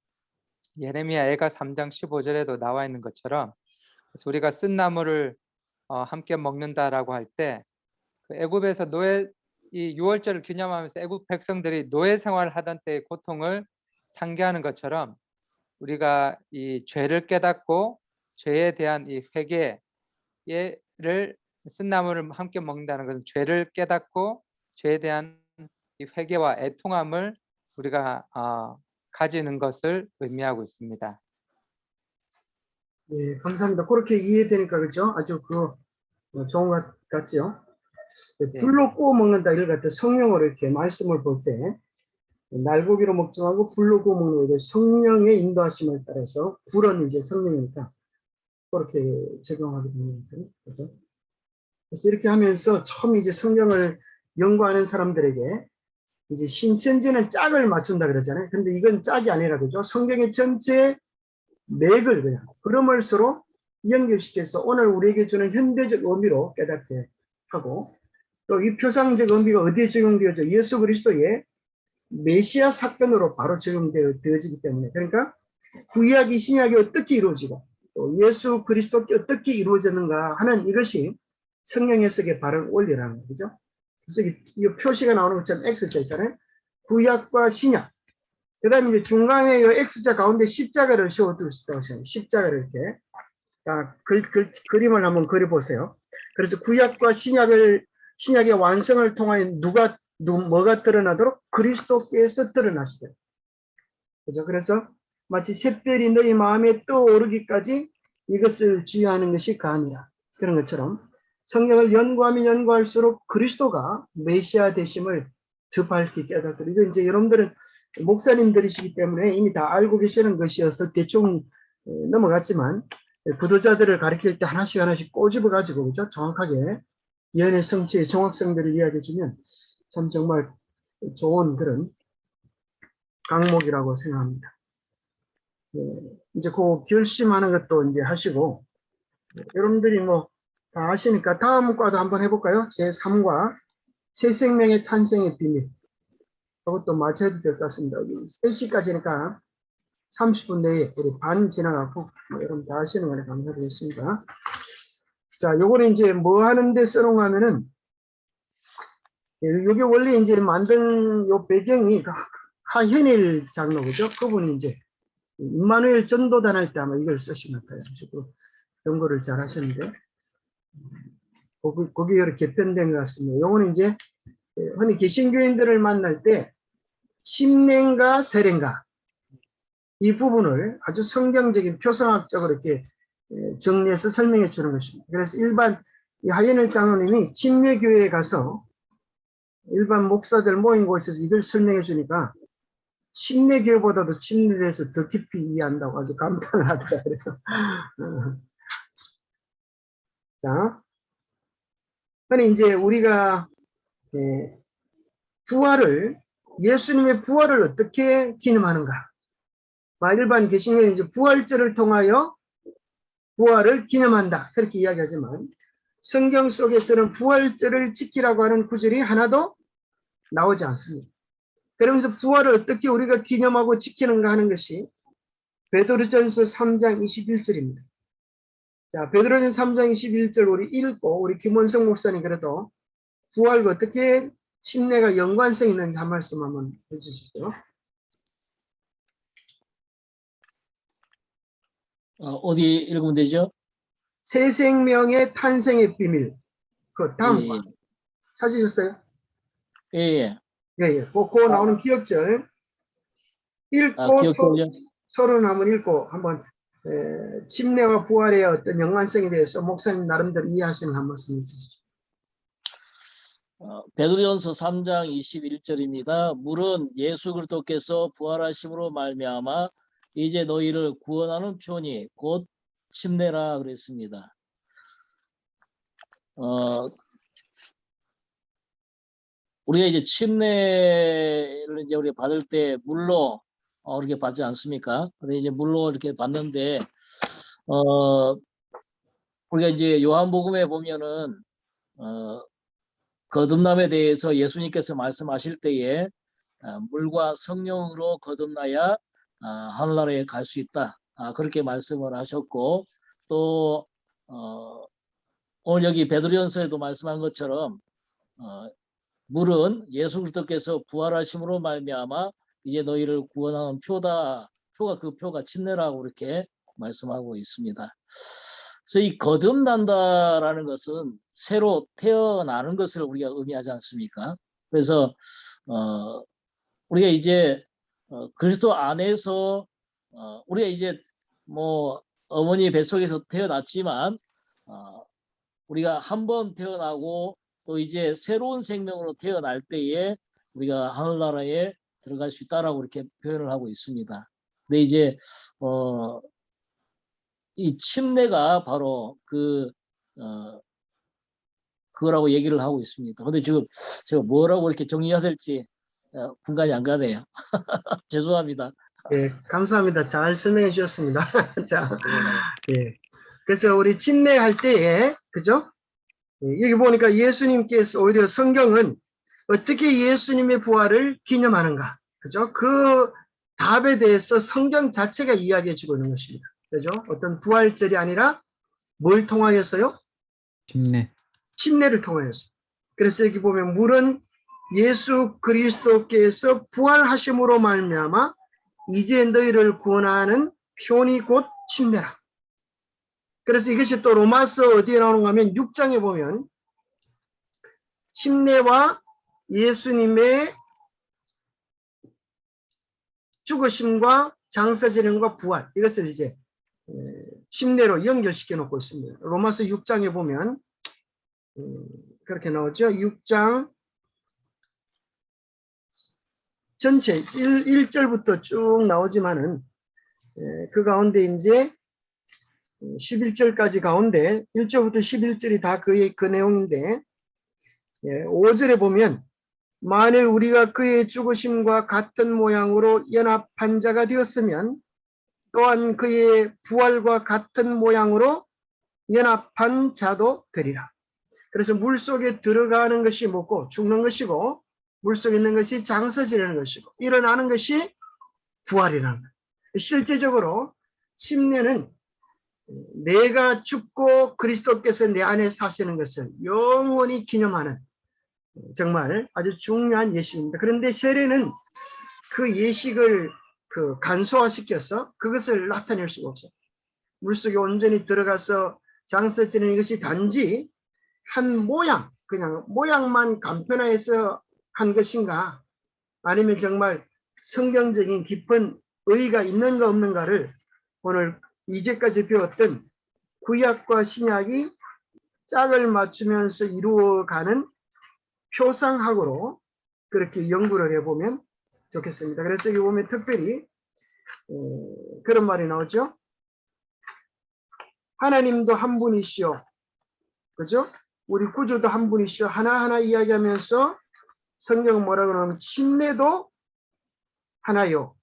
예레미야 애가 3장 15절에도 나와 있는 것처럼 그래서 우리가 쓴 나물을 함께 먹는다라고 할 때 그 애굽에서 이 유월절을 기념하면서 애굽 백성들이 노예 생활을 하던 때의 고통을 상기하는 것처럼 우리가 이 죄를 깨닫고 죄에 대한 이 회개를 쓴 나물을 함께 먹는다는 것은 죄를 깨닫고 죄에 대한 이 회개와 애통함을 우리가 가지는 것을 의미하고 있습니다. 예, 감사합니다. 그렇게 이해되니까 그렇죠? 아주 좋은 것 같죠? 불로 구워 먹는다 이럴 때 성령으로 이렇게 말씀을 볼 때 날고기로 먹지 말고 불로 구워 먹는 거 성령의 인도하심을 따라서 불은 이제 성령이니까 그렇게 적용하게 됩니다. 그렇죠? 그래서 이렇게 하면서 처음 이제 성경을 연구하는 사람들에게 이제 신천지는 짝을 맞춘다 그러잖아요. 근데 이건 짝이 아니라 그죠. 성경의 전체의 맥을 그냥 흐름을 서로 연결시켜서 오늘 우리에게 주는 현대적 의미로 깨닫게 하고, 또 이 표상적 의미가 어디에 적용되어져? 예수 그리스도의 메시아 사건으로 바로 적용되어지기 때문에, 그러니까 구약이 신약이 어떻게 이루어지고 또 예수 그리스도께 어떻게 이루어졌는가 하는 이것이 성경 해석의 바른 원리라는 거죠. 그래서 이 표시가 나오는 것처럼 X자 있잖아요. 구약과 신약. 그 다음에 이제 중간에 이 X자 가운데 십자가를 세워둘 수 있다고 생각해요. 십자가를 이렇게. 그림을 한번 그려보세요. 그래서 구약과 신약의 완성을 통하여 뭐가 드러나도록? 그리스도께서 드러나시대요. 그죠? 그래서 마치 샛별이 너희 마음에 떠오르기까지 이것을 주의하는 것이 감이라. 그런 것처럼 성경을 연구하면 연구할수록 그리스도가 메시아 되심을 더 밝게 깨닫고, 이거 이제 여러분들은 목사님들이시기 때문에 이미 다 알고 계시는 것이어서 대충 넘어갔지만, 부도자들을 가르칠 때 하나씩 하나씩 꼬집어 가지고 그죠? 정확하게 예언의 성취의 정확성들을 이야기해 주면 참 정말 좋은 그런 강목이라고 생각합니다. 이제 그 결심하는 것도 이제 하시고, 여러분들이 뭐 다 아시니까 다음 과도 한번 해볼까요? 제3과 새 생명의 탄생의 비밀. 그것도 마쳐야 될 것 같습니다. 3시까지니까 30분 내에 우리 반 지나가고 여러분 다 하시는 거에 감사드리겠습니다. 자, 요거는 이제 뭐 하는데 써놓은 거 하면은, 요게 원래 이제 만든 요 배경이 하현일 장로죠. 그분이 이제 임마누엘 전도단 할 때 아마 이걸 쓰신 것 같아요. 저도 연구를 잘 하셨는데, 거기 이렇게 개편된 것 같습니다. 요거는 이제 흔히 개신교인들을 만날 때 침례인가 세례인가 이 부분을 아주 성경적인 표성학적으로 이렇게 정리해서 설명해 주는 것입니다. 그래서 일반 하현일 장로님이 침례교회에 가서 일반 목사들 모인 곳에서 이걸 설명해 주니까 침례교회보다도 침례에서 더 깊이 이해한다고 아주 감탄을 하더라. 그래서 자, 그럼 이제 우리가 예수님의 부활을 어떻게 기념하는가? 일반 개신교는 이제 부활절을 통하여 부활을 기념한다 그렇게 이야기하지만, 성경 속에서는 부활절을 지키라고 하는 구절이 하나도 나오지 않습니다. 그러면서 부활을 어떻게 우리가 기념하고 지키는가 하는 것이 베드로전서 3장 21절입니다. 자, 베드로전서 3장 21절 우리 읽고, 우리 김원성 목사님 그래도 부활과 어떻게 침례가 연관성 있는지 한 말씀 한번 해주시죠. 어디 읽으면 되죠? 새 생명의 탄생의 비밀. 그 다음 과 찾으셨어요? 예, 예. 예, 예. 그 나오는 기억절 읽고 기억절요? 서론 한번 읽고 한번 침례와 부활의 어떤 연관성에 대해서 목사님 나름대로 이해하시는 한 말씀 해주시죠. 베드로전서 3장 21절입니다. 물은 예수 그리스도께서 부활하심으로 말미암아 이제 너희를 구원하는 표니 곧 침례라 그랬습니다. 우리가 이제 침례를 이제 우리가 받을 때 물로 이렇게 받지 않습니까? 근데 이제 물로 이렇게 받는데 우리가 이제 요한복음에 보면은 거듭남에 대해서 예수님께서 말씀하실 때에 물과 성령으로 거듭나야 하늘나라에 갈 수 있다. 그렇게 말씀을 하셨고, 또 오늘 여기 베드로전서에도 말씀한 것처럼 물은 예수 그리스도께서 부활하심으로 말미암아 이제 너희를 구원하는 표다. 그 표가 침례라고 이렇게 말씀하고 있습니다. 그래서 이 거듭난다라는 것은 새로 태어나는 것을 우리가 의미하지 않습니까? 그래서 우리가 이제 그리스도 안에서 우리가 이제 뭐 어머니 뱃속에서 태어났지만 우리가 한 번 태어나고 또 이제 새로운 생명으로 태어날 때에 우리가 하늘나라에 들어갈 수 있다라고 이렇게 표현을 하고 있습니다. 근데 이제 이 침례가 바로 그 그거라고 얘기를 하고 있습니다. 근데 지금 제가 뭐라고 이렇게 정리해야 될지 분간이 안 가네요. 죄송합니다. 예, 감사합니다. 잘 설명해 주셨습니다. 자, 네. 예. 그래서 우리 침례할 때에, 그죠? 예, 여기 보니까 예수님께서 오히려 성경은 어떻게 예수님의 부활을 기념하는가, 그죠? 그 답에 대해서 성경 자체가 이야기해 주고 있는 것입니다. 그죠? 어떤 부활절이 아니라 뭘 통하여서요? 침례. 침례를 통하여서. 그래서 여기 보면 물은 예수 그리스도께서 부활하심으로 말미암아 이제 너희를 구원하는 표현이 곧 침례라. 그래서 이것이 또 로마서 어디에 나오는가 하면 6장에 보면 침례와 예수님의 죽으심과 장사지름과 부활, 이것을 이제 침례로 연결시켜 놓고 있습니다. 로마서 6장에 보면 그렇게 나오죠. 6장 전체 1절부터 쭉 나오지만은 그 가운데 이제 11절까지 가운데 1절부터 11절이 다 그 내용인데 5절에 보면 만일 우리가 그의 죽으심과 같은 모양으로 연합한 자가 되었으면 또한 그의 부활과 같은 모양으로 연합한 자도 되리라. 그래서 물속에 들어가는 것이 뭐고 죽는 것이고 물속에 있는 것이 장서지르는 것이고 일어나는 것이 부활이라는 거예요. 실제적으로 침례는 내가 죽고 그리스도께서 내 안에 사시는 것을 영원히 기념하는 정말 아주 중요한 예식입니다. 그런데 세례는 그 예식을 간소화시켜서 그것을 나타낼 수가 없어요. 물속에 온전히 들어가서 장서 지내는 것이 단지 한 모양, 그냥 모양만 간편화해서 한 것인가 아니면 정말 성경적인 깊은 의의가 있는가 없는가를 오늘 이제까지 배웠던 구약과 신약이 짝을 맞추면서 이루어가는 표상학으로 그렇게 연구를 해보면 좋겠습니다. 그래서 여기 보면 특별히 그런 말이 나오죠. 하나님도 한 분이시오. 그죠? 우리 구주도 한 분이시오. 하나하나 이야기하면서 성경은 뭐라고 하냐면 침례도 하나요.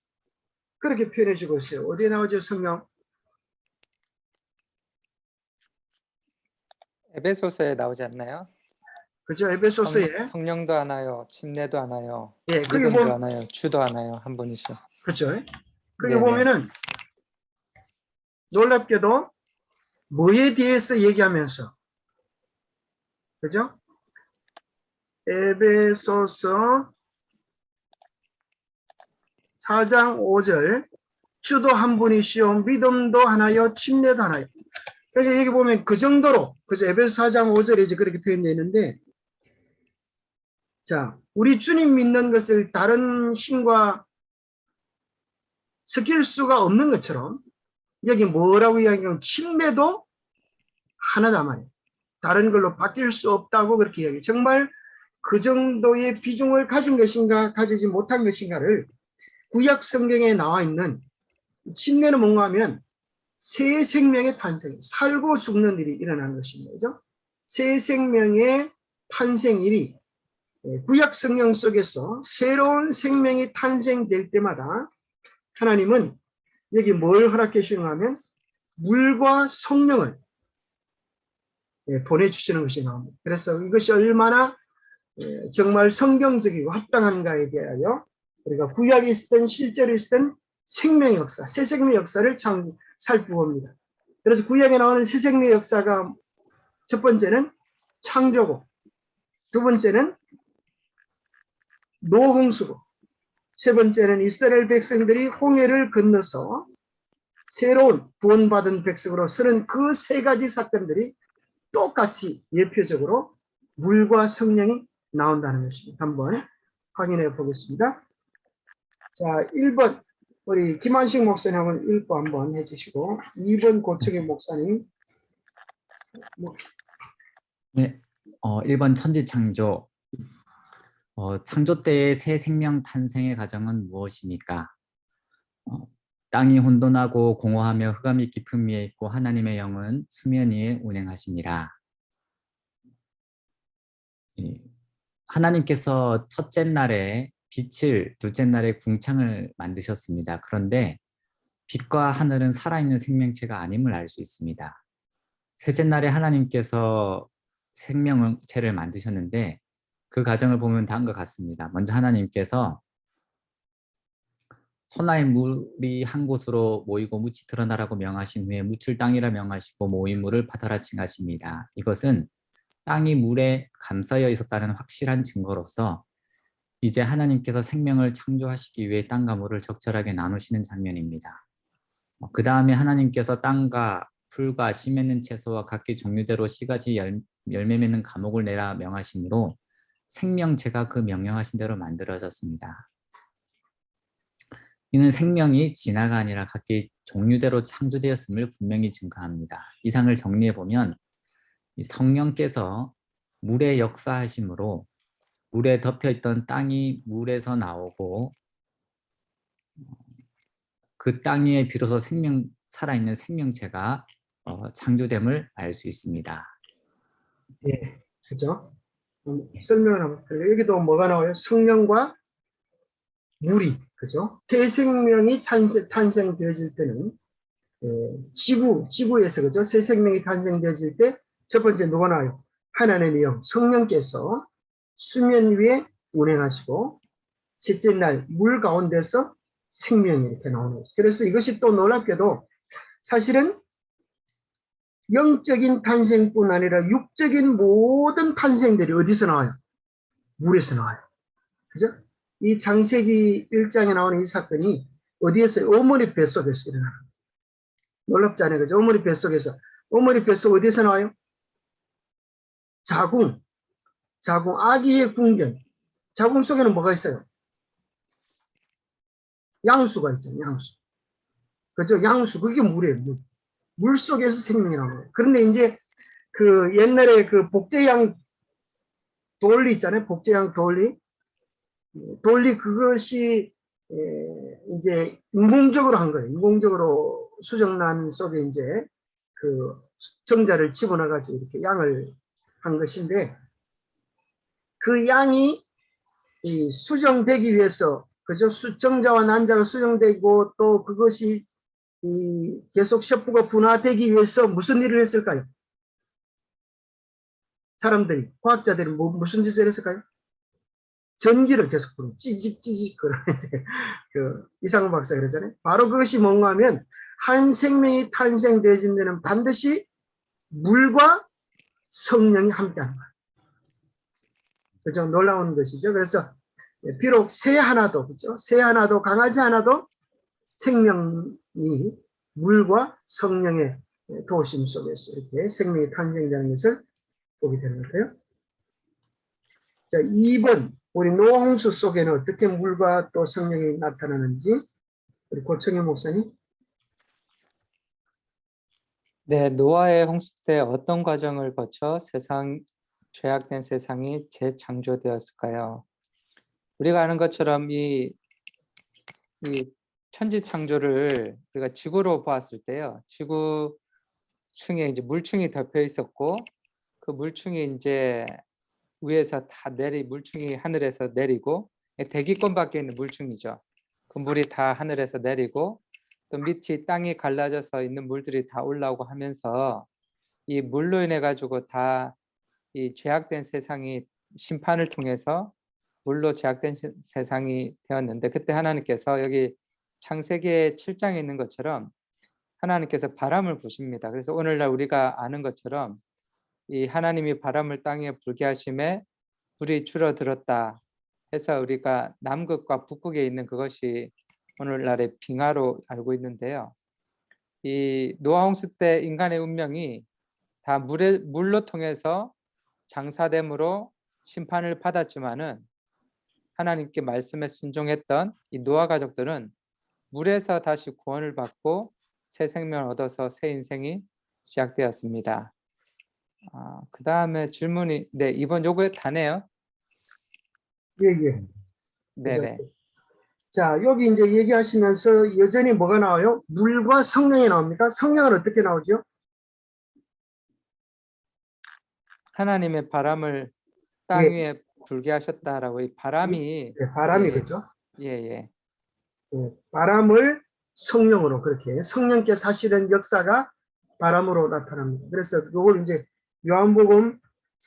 그렇게 표현해주고 있어요. 어디에 나오죠, 성경? 에베소서에 나오지 않나요? 그죠? 에베소서에. 성령도 하나요, 침례도 하나요, 예, 거기 믿음도 보면, 하나요, 주도 하나요, 한 분이시오. 그죠? 거기 네네. 보면은 놀랍게도 뭐에 대해서 얘기하면서, 그죠? 에베소서 4장 5절, 주도 한 분이시오, 믿음도 하나요, 침례도 하나요. 그러니까 여기 보면 그 정도로, 그죠? 에베소 4장 5절에 이제 그렇게 표현되어 있는데, 자, 우리 주님 믿는 것을 다른 신과 섞일 수가 없는 것처럼, 여기 뭐라고 이야기하면 침례도 하나다 말이에요. 다른 걸로 바뀔 수 없다고 그렇게 이야기해요. 정말 그 정도의 비중을 가진 것인가, 가지지 못한 것인가를 구약 성경에 나와 있는 침례는 뭔가 하면 새 생명의 탄생, 살고 죽는 일이 일어나는 것입니다. 그죠? 새 생명의 탄생일이 구약 성경 속에서 새로운 생명이 탄생될 때마다 하나님은 여기 뭘 허락해 주시는가 하면 물과 성령을 보내주시는 것이 나옵니다. 그래서 이것이 얼마나 정말 성경적이고 합당한가에 대하여 우리가 구약이 있었던 실제로 있었던 생명의 역사, 새 생명의 역사를 살펴봅니다. 그래서 구약에 나오는 새 생명의 역사가 첫 번째는 창조고 두 번째는 노홍수고 세 번째는 이스라엘 백성들이 홍해를 건너서 새로운 구원받은 백성으로 서는 그 세 가지 사건들이 똑같이 예표적으로 물과 성령이 나온다는 것입니다. 한번 확인해 보겠습니다. 자, 1번 우리 김한식 목사님 한번 읽고 한번 해주시고 2번 고청의 목사님. 네, 1번 천지창조. 창조 때의 새 생명 탄생의 과정은 무엇입니까? 땅이 혼돈하고 공허하며 흑암이 깊음 위에 있고 하나님의 영은 수면 위에 운행하시니라. 하나님께서 첫째 날에 빛을, 둘째 날에 궁창을 만드셨습니다. 그런데 빛과 하늘은 살아있는 생명체가 아님을 알 수 있습니다. 셋째 날에 하나님께서 생명체를 만드셨는데 그 과정을 보면 다음과 같습니다. 먼저 하나님께서 소나의 물이 한 곳으로 모이고 묻이 드러나라고 명하신 후에 묻을 땅이라 명하시고 모인 물을 바다라 칭하십니다. 이것은 땅이 물에 감싸여 있었다는 확실한 증거로서 이제 하나님께서 생명을 창조하시기 위해 땅과 물을 적절하게 나누시는 장면입니다. 그 다음에 하나님께서 땅과 풀과 씨 맺는 채소와 각기 종류대로 씨가지 열매 맺는 과목을 내라 명하시므로 생명체가 그 명령하신 대로 만들어졌습니다. 이는 생명이 진화가 아니라 각기 종류대로 창조되었음을 분명히 증거합니다. 이상을 정리해보면 이 성령께서 물에 역사하심으로 물에 덮여있던 땅이 물에서 나오고 그 땅 위에 비로소 살아있는 생명체가 창조됨을 알 수 있습니다. 예, 그죠? 설명을 한번 드릴게요. 여기도 뭐가 나와요? 성령과 물이, 그죠? 새 생명이 탄생되어질 때는 지구에서, 그죠? 새 생명이 탄생되어질 때 첫 번째 누가 나와요? 하나님의 영, 성령께서 수면 위에 운행하시고 셋째 날 물 가운데서 생명이 이렇게 나오는 거죠. 그래서 이것이 또 놀랍게도 사실은 영적인 탄생뿐 아니라 육적인 모든 탄생들이 어디서 나와요? 물에서 나와요. 그죠? 이 창세기 1장에 나오는 이 사건이 어디에서? 어머니 뱃속에서 일어나요. 놀랍지 않아요? 그죠? 어머니 뱃속에서. 어머니 뱃속 어디서 나와요? 자궁, 아기의 궁경. 자궁 속에는 뭐가 있어요? 양수가 있잖아요. 양수. 그죠? 양수. 그게 물이에요. 물 속에서 생명이 나오는 거예요. 그런데 이제 그 옛날에 그 복제양 돌리 있잖아요. 복제양 돌리. 그것이 이제 인공적으로 한 거예요. 인공적으로 수정란 속에 이제 그 정자를 집어넣어가지고 이렇게 양을 한 것인데 그 양이 이 수정되기 위해서, 그죠? 정자와 난자가 수정되고 또 그것이 이 계속 셰프가 분화되기 위해서 무슨 일을 했을까요? 사람들이, 과학자들이 무슨 짓을 했을까요? 전기를 계속 부르고 찌직 그러는데 그 이상훈 박사 그러잖아요. 바로 그것이 뭔가 하면 한 생명이 탄생되어진 데는 반드시 물과 성령이 함께하는 거예요. 그죠? 놀라운 것이죠. 그래서 비록 새 하나도, 그죠? 새 하나도, 강아지 하나도 생명이 물과 성령의 도우심 속에서 이렇게 생명이 탄생되는 것을 보게 되는 거예요. 자, 2번 우리 노홍수 속에는 어떻게 물과 또 성령이 나타나는지 우리 고청희 목사님. 네, 노아의 홍수 때 어떤 과정을 거쳐 죄악된 세상이 재창조되었을까요? 우리가 아는 것처럼 이 천지 창조를 우리가 지구로 보았을 때요. 지구층에 이제 물층이 덮여 있었고 그 물층이 이제 위에서 물층이 하늘에서 내리고 대기권 밖에 있는 물층이죠. 그 물이 다 하늘에서 내리고 또 밑이 땅이 갈라져서 있는 물들이 다 올라오고 하면서 이 물로 인해 가지고 다 이 죄악된 세상이 심판을 통해서 물로 죄악된 세상이 되었는데 그때 하나님께서 여기 창세기 7장에 있는 것처럼 하나님께서 바람을 부십니다. 그래서 오늘날 우리가 아는 것처럼 이 하나님이 바람을 땅에 불게 하심에 불이 줄어들었다 해서 우리가 남극과 북극에 있는 그것이 오늘날의 빙하로 알고 있는데요. 이 노아 홍수 때 인간의 운명이 다 물로 통해서 장사됨으로 심판을 받았지만은 하나님께 말씀에 순종했던 이 노아 가족들은 물에서 다시 구원을 받고 새 생명을 얻어서 새 인생이 시작되었습니다. 그 다음에 질문이 이번 요거에 다네요. 예. 네네. 자, 여기 이제 얘기하시면서 여전히 뭐가 나와요? 물과 성령이 나옵니까? 성령은 어떻게 나오죠? 하나님의 바람을 땅 예. 위에 불게 하셨다라고 이 바람이 예, 바람이 예, 그죠? 예. 예, 바람을 성령으로 그렇게 성령께서 하시는 역사가 바람으로 나타납니다. 그래서 그걸 이제 요한복음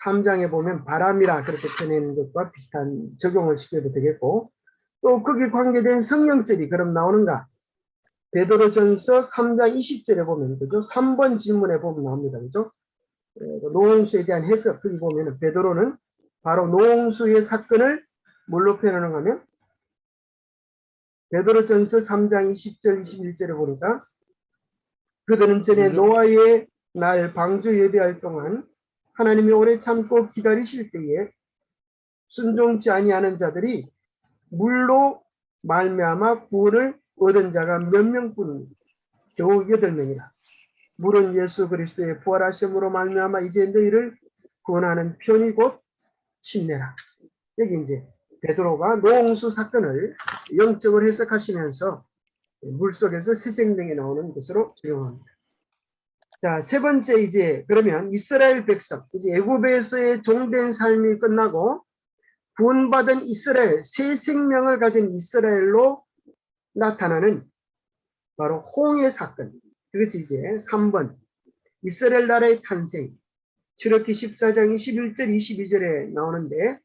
3장에 보면 바람이라 그렇게 표현하는 것과 비슷한 적용을 시켜도 되겠고 또 거기에 관계된 성령절이 그럼 나오는가? 베드로전서 3장 20절에 보면 그죠? 3번 질문에 보면 나옵니다. 그죠? 노홍수에 대한 해석 거기 보면은 베드로는 바로 노홍수의 사건을 뭘로 표현하는가 하면 베드로전서 3장 20절 21절에 보니까 그들은 전에 물론 노아의 날 방주 예배할 동안 하나님이 오래 참고 기다리실 때에 순종치 아니하는 자들이 물로 말미암아 구원을 얻은 자가 몇 명뿐입니다. 겨우 8명이라. 물은 예수 그리스도의 부활하심으로 말미암아 이제 너희를 구원하는 편이 곧 침례라. 여기 이제 베드로가 노홍수 사건을 영적으로 해석하시면서 물속에서 새 생명이 나오는 것으로 적용합니다. 자, 세 번째 이제 그러면 이스라엘 백성, 이제 애굽에서의 종된 삶이 끝나고 구원받은 이스라엘, 새 생명을 가진 이스라엘로 나타나는 바로 홍해 사건. 그것이 이제 3번 이스라엘 나라의 탄생. 출애굽기 14장 21절 22절에 나오는데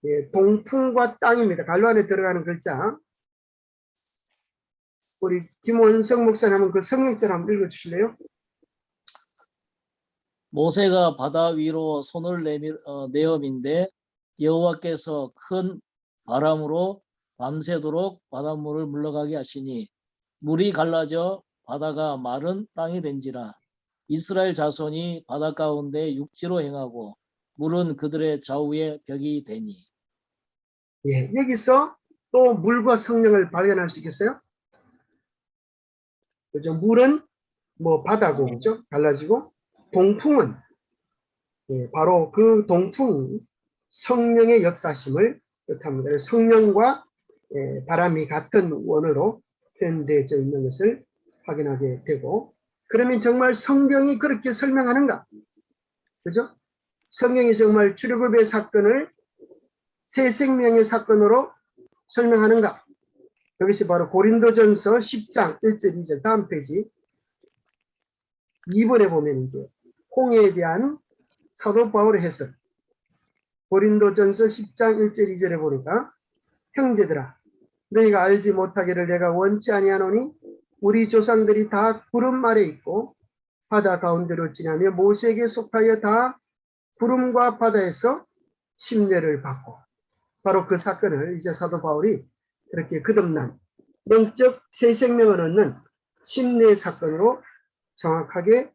예, 동풍과 땅입니다. 갈로 안에 들어가는 글자. 우리 김원성 목사님 한번 그 성경절 한번 읽어주실래요? 모세가 바다 위로 손을 내어민데 여호와께서 큰 바람으로 밤새도록 바닷물을 물러가게 하시니 물이 갈라져 바다가 마른 땅이 된지라. 이스라엘 자손이 바다 가운데 육지로 행하고 물은 그들의 좌우에 벽이 되니. 예, 여기서 또 물과 성령을 발견할 수 있겠어요? 그죠? 물은 뭐 바다고, 그죠? 갈라지고, 동풍은, 예, 바로 그 동풍이 성령의 역사심을 뜻합니다. 성령과 예, 바람이 같은 원어로 표현되어 있는 것을 확인하게 되고, 그러면 정말 성경이 그렇게 설명하는가? 그죠? 성경이 정말 출애굽의 사건을 새 생명의 사건으로 설명하는가? 그것이 바로 고린도전서 10장 1절 2절 다음 페이지 2번에 보면 이제 홍해에 대한 사도 바울의 해석. 고린도전서 10장 1절 2절에 보니까 형제들아 너희가 알지 못하기를 내가 원치 아니하노니 우리 조상들이 다 구름 아래 있고 바다 가운데로 지나며 모세에게 속하여 다 구름과 바다에서 침례를 받고 바로 그 사건을 이제 사도 바울이 그렇게 거듭난 영적 새 생명을 얻는 침례 사건으로 정확하게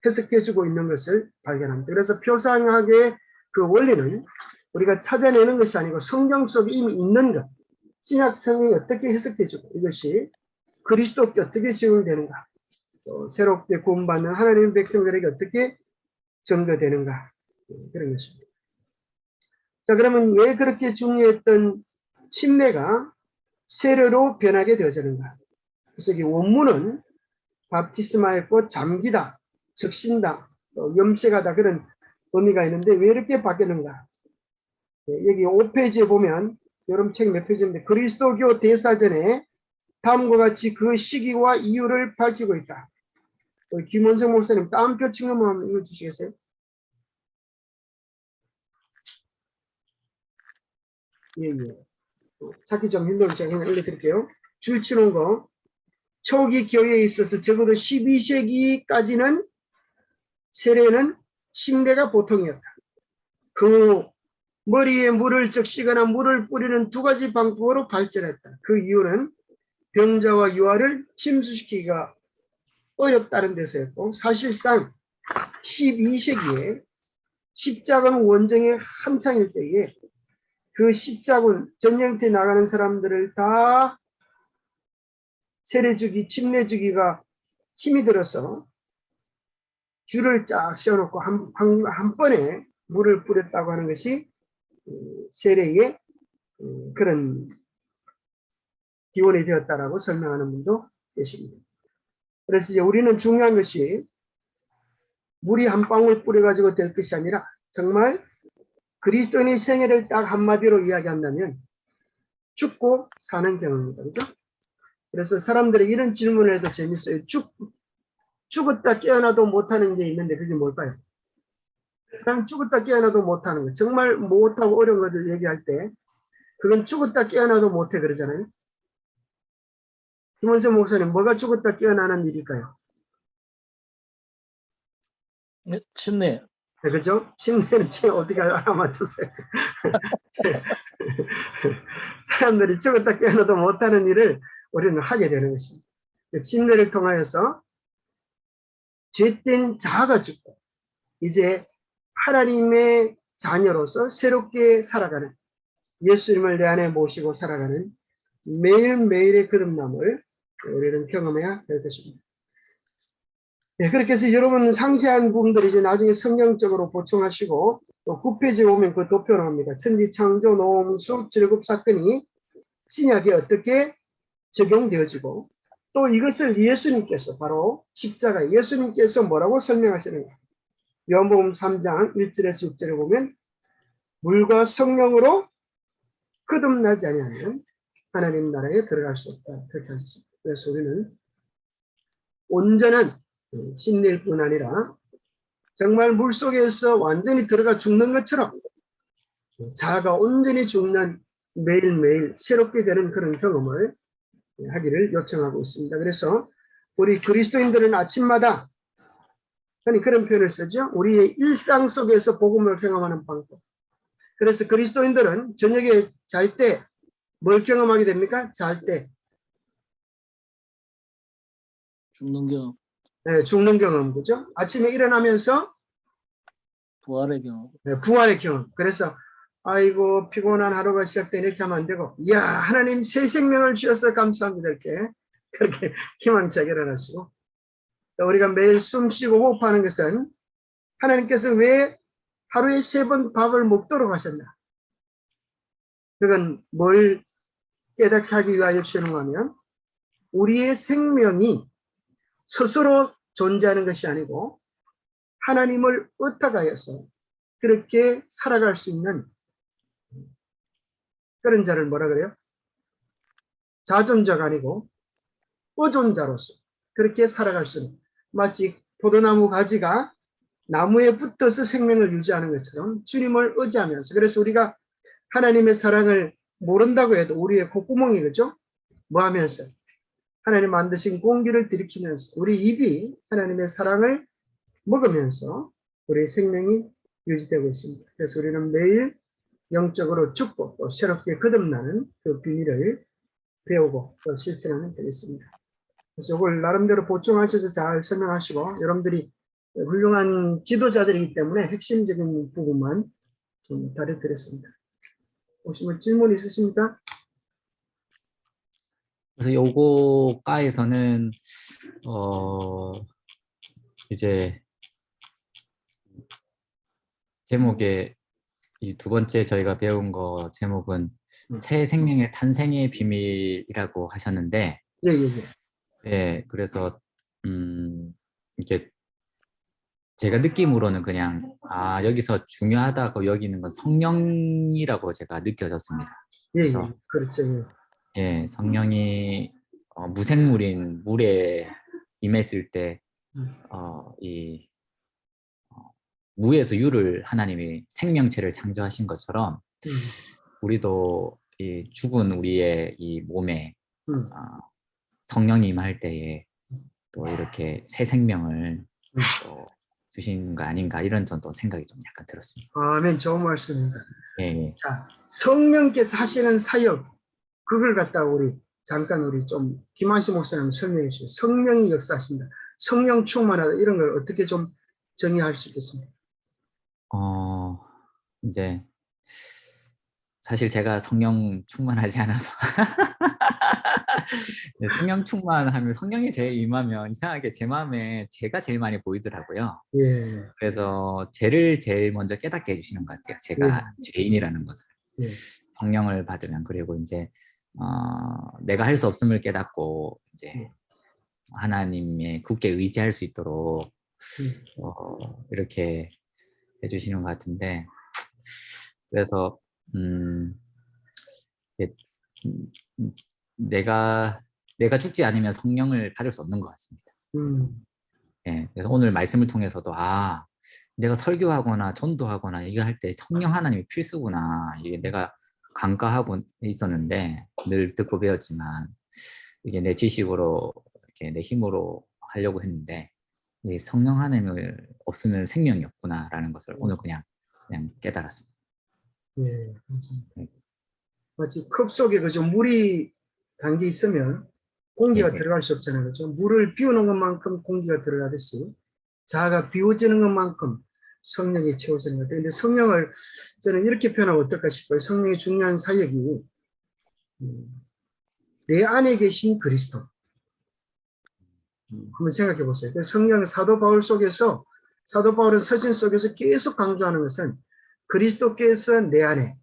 해석해주고 있는 것을 발견합니다. 그래서 표상학의 그 원리는 우리가 찾아내는 것이 아니고 성경 속에 이미 있는 것, 신약 성경이 어떻게 해석해주고 이것이 그리스도께 어떻게 적용되는가, 또 새롭게 구원받는 하나님의 백성들에게 어떻게 전거되는가 그런 것입니다. 자, 그러면 왜 그렇게 중요했던 침례가 세례로 변하게 되어지는가? 그래서 이 원문은 바프티스마의 꽃 잠기다, 적신다, 염색하다 그런 의미가 있는데 왜 이렇게 바뀌는가? 여기 5페이지에 보면 여러분 책 몇 페이지인데 그리스도교 대사전에 다음과 같이 그 시기와 이유를 밝히고 있다. 김원성 목사님 다음표 칭언 한번 읽어주시겠어요? 예. 찾기 좀 힘들면 제가 그냥 알려드릴게요. 줄 치는 거. 초기 교회에 있어서 적어도 12세기까지는 세례는 침례가 보통이었다. 그 머리에 물을 적시거나 물을 뿌리는 두 가지 방법으로 발전했다. 그 이유는 병자와 유아를 침수시키기가 어렵다는 데서였고 사실상 12세기에 십자군 원정의 한창일 때에 그 십자군 전쟁터에 나가는 사람들을 다 세례주기, 침례주기가 힘이 들어서 줄을 쫙 세워놓고 한 번에 물을 뿌렸다고 하는 것이 세례의 그런 기원이 되었다라고 설명하는 분도 계십니다. 그래서 이제 우리는 중요한 것이 물이 한 방울 뿌려가지고 될 것이 아니라 정말 그리스도인의 생애를 딱 한마디로 이야기한다면 죽고 사는 경험입니다. 그죠? 그래서 사람들이 이런 질문을 해도 재밌어요. 죽었다 깨어나도 못하는 게 있는데 그게 뭘까요? 그냥 죽었다 깨어나도 못하는 거. 정말 못하고 어려운 것을 얘기할 때 그건 죽었다 깨어나도 못해 그러잖아요. 김원석 목사님, 뭐가 죽었다 깨어나는 일일까요? 네, 침례. 네, 그죠? 침례는 제가 어떻게 알아맞혔어요? 사람들이 죽었다 깨어나도 못하는 일을 우리는 하게 되는 것입니다. 침례를 통하여서 죄된 자아가 죽고 이제 하나님의 자녀로서 새롭게 살아가는, 예수님을 내 안에 모시고 살아가는 매일매일의 거듭남을 우리는 경험해야 될 것입니다. 네, 그렇게 해서 여러분 상세한 부분들 이제 나중에 성경적으로 보충하시고 또 9페이지에 오면 그 도표 나옵니다. 천지창조 노홍수 칠급 사건이 신약에 어떻게 적용되어지고 또 이것을 예수님께서 바로 십자가 예수님께서 뭐라고 설명하시는가. 요한복음 3장 1절에서 6절에 보면 물과 성령으로 거듭나지 아니하면 하나님 나라에 들어갈 수 없다. 그렇게 하셨습니다. 그래서 우리는 온전한 진리일 뿐 아니라 정말 물속에서 완전히 들어가 죽는 것처럼 자아가 온전히 죽는 매일매일 새롭게 되는 그런 경험을 하기를 요청하고 있습니다. 그래서 우리 그리스도인들은 아침마다 그런 표현을 쓰죠. 우리의 일상 속에서 복음을 경험하는 방법. 그래서 그리스도인들은 저녁에 잘 때 뭘 경험하게 됩니까? 잘 때 죽는 경험, 죽는 경험, 그죠? 아침에 일어나면서 부활의 경험. 부활의 경험. 그래서 아이고 피곤한 하루가 시작되니 이렇게 하면 안 되고, 이야 하나님 새 생명을 주셔서 감사합니다. 이렇게 그렇게 희망차게 일어나시고, 또 우리가 매일 숨 쉬고 호흡하는 것은 하나님께서 왜 하루에 3번 밥을 먹도록 하셨나? 그건 뭘 깨닫게 하기 위하여 주시는가 하면 우리의 생명이 스스로 존재하는 것이 아니고 하나님을 의탁하여서 그렇게 살아갈 수 있는 그런 자를 뭐라 그래요? 자존자가 아니고 의존자로서 그렇게 살아갈 수 있는, 마치 포도나무 가지가 나무에 붙어서 생명을 유지하는 것처럼 주님을 의지하면서, 그래서 우리가 하나님의 사랑을 모른다고 해도 우리의 콧구멍이 그죠? 뭐 하면서 하나님 만드신 공기를 들이키면서 우리 입이 하나님의 사랑을 먹으면서 우리의 생명이 유지되고 있습니다. 그래서 우리는 매일 영적으로 죽고 또 새롭게 거듭나는 그 비밀을 배우고 또 실천하면 되겠습니다. 그래서 이걸 나름대로 보충하셔서 잘 설명하시고, 여러분들이 훌륭한 지도자들이기 때문에 핵심적인 부분만 좀 다뤄드렸습니다. 혹시 뭐 질문 있으십니까? 그래서 요거 과에서는 이제 제목에 이 두 번째 저희가 배운 거 제목은 새 생명의 탄생의 비밀이라고 하셨는데, 예. 예, 그래서 이게 제가 느낌으로는 그냥 여기서 중요하다고 여기는 건 성령이라고 제가 느껴졌습니다. 그래서 그렇죠. 예, 성령이 무생물인 물에 임했을 때 이 무에서 유를 하나님이 생명체를 창조하신 것처럼 우리도 이 죽은 우리의 이 몸에 성령이 임할 때에 또 이렇게 새 생명을 또 주신 거 아닌가, 이런 저도 생각이 좀 약간 들었습니다. 아멘. 좋은 말씀입니다. 예. 자, 성령께서 하시는 사역, 그걸 갖다가 우리 좀 김한식 목사님 설명해 주시죠. 성령이 역사하십니다. 성령 충만하다, 이런 걸 어떻게 좀 정의할 수 있겠습니까? 이제 사실 제가 성령 충만하지 않아서 성령 충만하면 성령이 제일 임하면 이상하게 제 마음에 제가 제일 많이 보이더라고요. 예. 그래서 죄를 제일 먼저 깨닫게 해주시는 것 같아요. 제가 죄인이라는 것을. 예. 성령을 받으면. 그리고 이제 내가 할 수 없음을 깨닫고 이제 하나님의 굳게 의지할 수 있도록 이렇게 해주시는 것 같은데, 그래서 예, 음, 내가 죽지 않으면 성령을 받을 수 없는 것 같습니다. 예, 그래서 오늘 말씀을 통해서도 내가 설교하거나 전도하거나 이거 할 때 성령 하나님이 필수구나. 이게 내가 간과하고 있었는데 늘 듣고 배웠지만 이게 내 지식으로 이렇게 내 힘으로 하려고 했는데 이 성령 하나님을 없으면 생명이 없구나라는 것을 오늘 그냥 깨달았습니다. 예, 감사합니다. 마치 컵 속에 그죠 물이 담겨 있으면 공기가 네. 들어갈 수 없잖아요. 그죠? 물을 비우는 것만큼 공기가 들어가듯이 자아가 비워지는 것만큼 성령이 채워지는 것 같아요. 근데 성령을 저는 이렇게 표현하면 어떨까 싶어요. 성령의 중요한 사역이 내 안에 계신 그리스도. 한번 생각해 보세요. 성령 사도 바울 속에서 사도 바울은 서신 속에서 계속 강조하는 것은 그리스도께서 내 안에,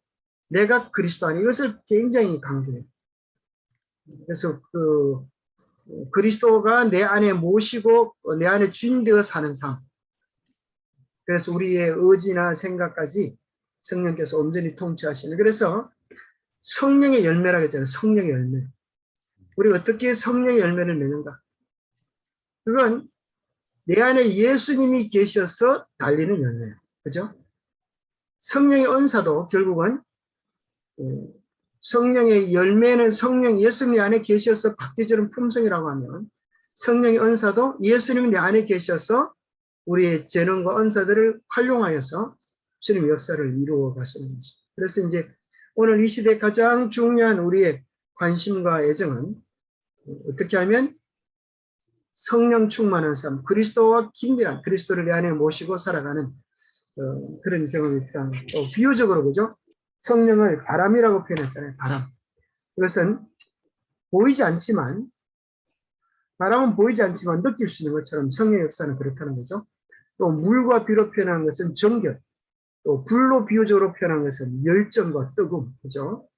내가 그리스도 안에, 이것을 굉장히 강조해요. 그래서 그리스도가 내 안에 모시고 내 안에 주인 되어 사는 삶. 그래서 우리의 의지나 생각까지 성령께서 온전히 통치하시는. 그래서 성령의 열매라고 했잖아요. 성령의 열매. 우리 어떻게 성령의 열매를 맺는가? 그건 내 안에 예수님이 계셔서 달리는 열매예요. 그죠? 성령의 은사도 결국은 성령의 열매는 성령 예수님 안에 계셔서 바뀌어지는 품성이라고 하면 성령의 은사도 예수님 내 안에 계셔서 우리의 재능과 은사들을 활용하여서 주님의 역사를 이루어 가시는 거죠. 그래서 이제 오늘 이 시대에 가장 중요한 우리의 관심과 애정은 어떻게 하면 성령 충만한 삶, 그리스도와 긴밀한 그리스도를 내 안에 모시고 살아가는 그런 경험이 있다. 또 비유적으로 그죠? 성령을 바람이라고 표현했잖아요. 바람. 그것은 보이지 않지만 바람은 보이지 않지만 느낄 수 있는 것처럼 성령의 역사는 그렇다는 거죠. 또 물과 비로 표현한 것은 정결, 또 불로 비유적으로 표현한 것은 열정과 뜨거움, 그죠?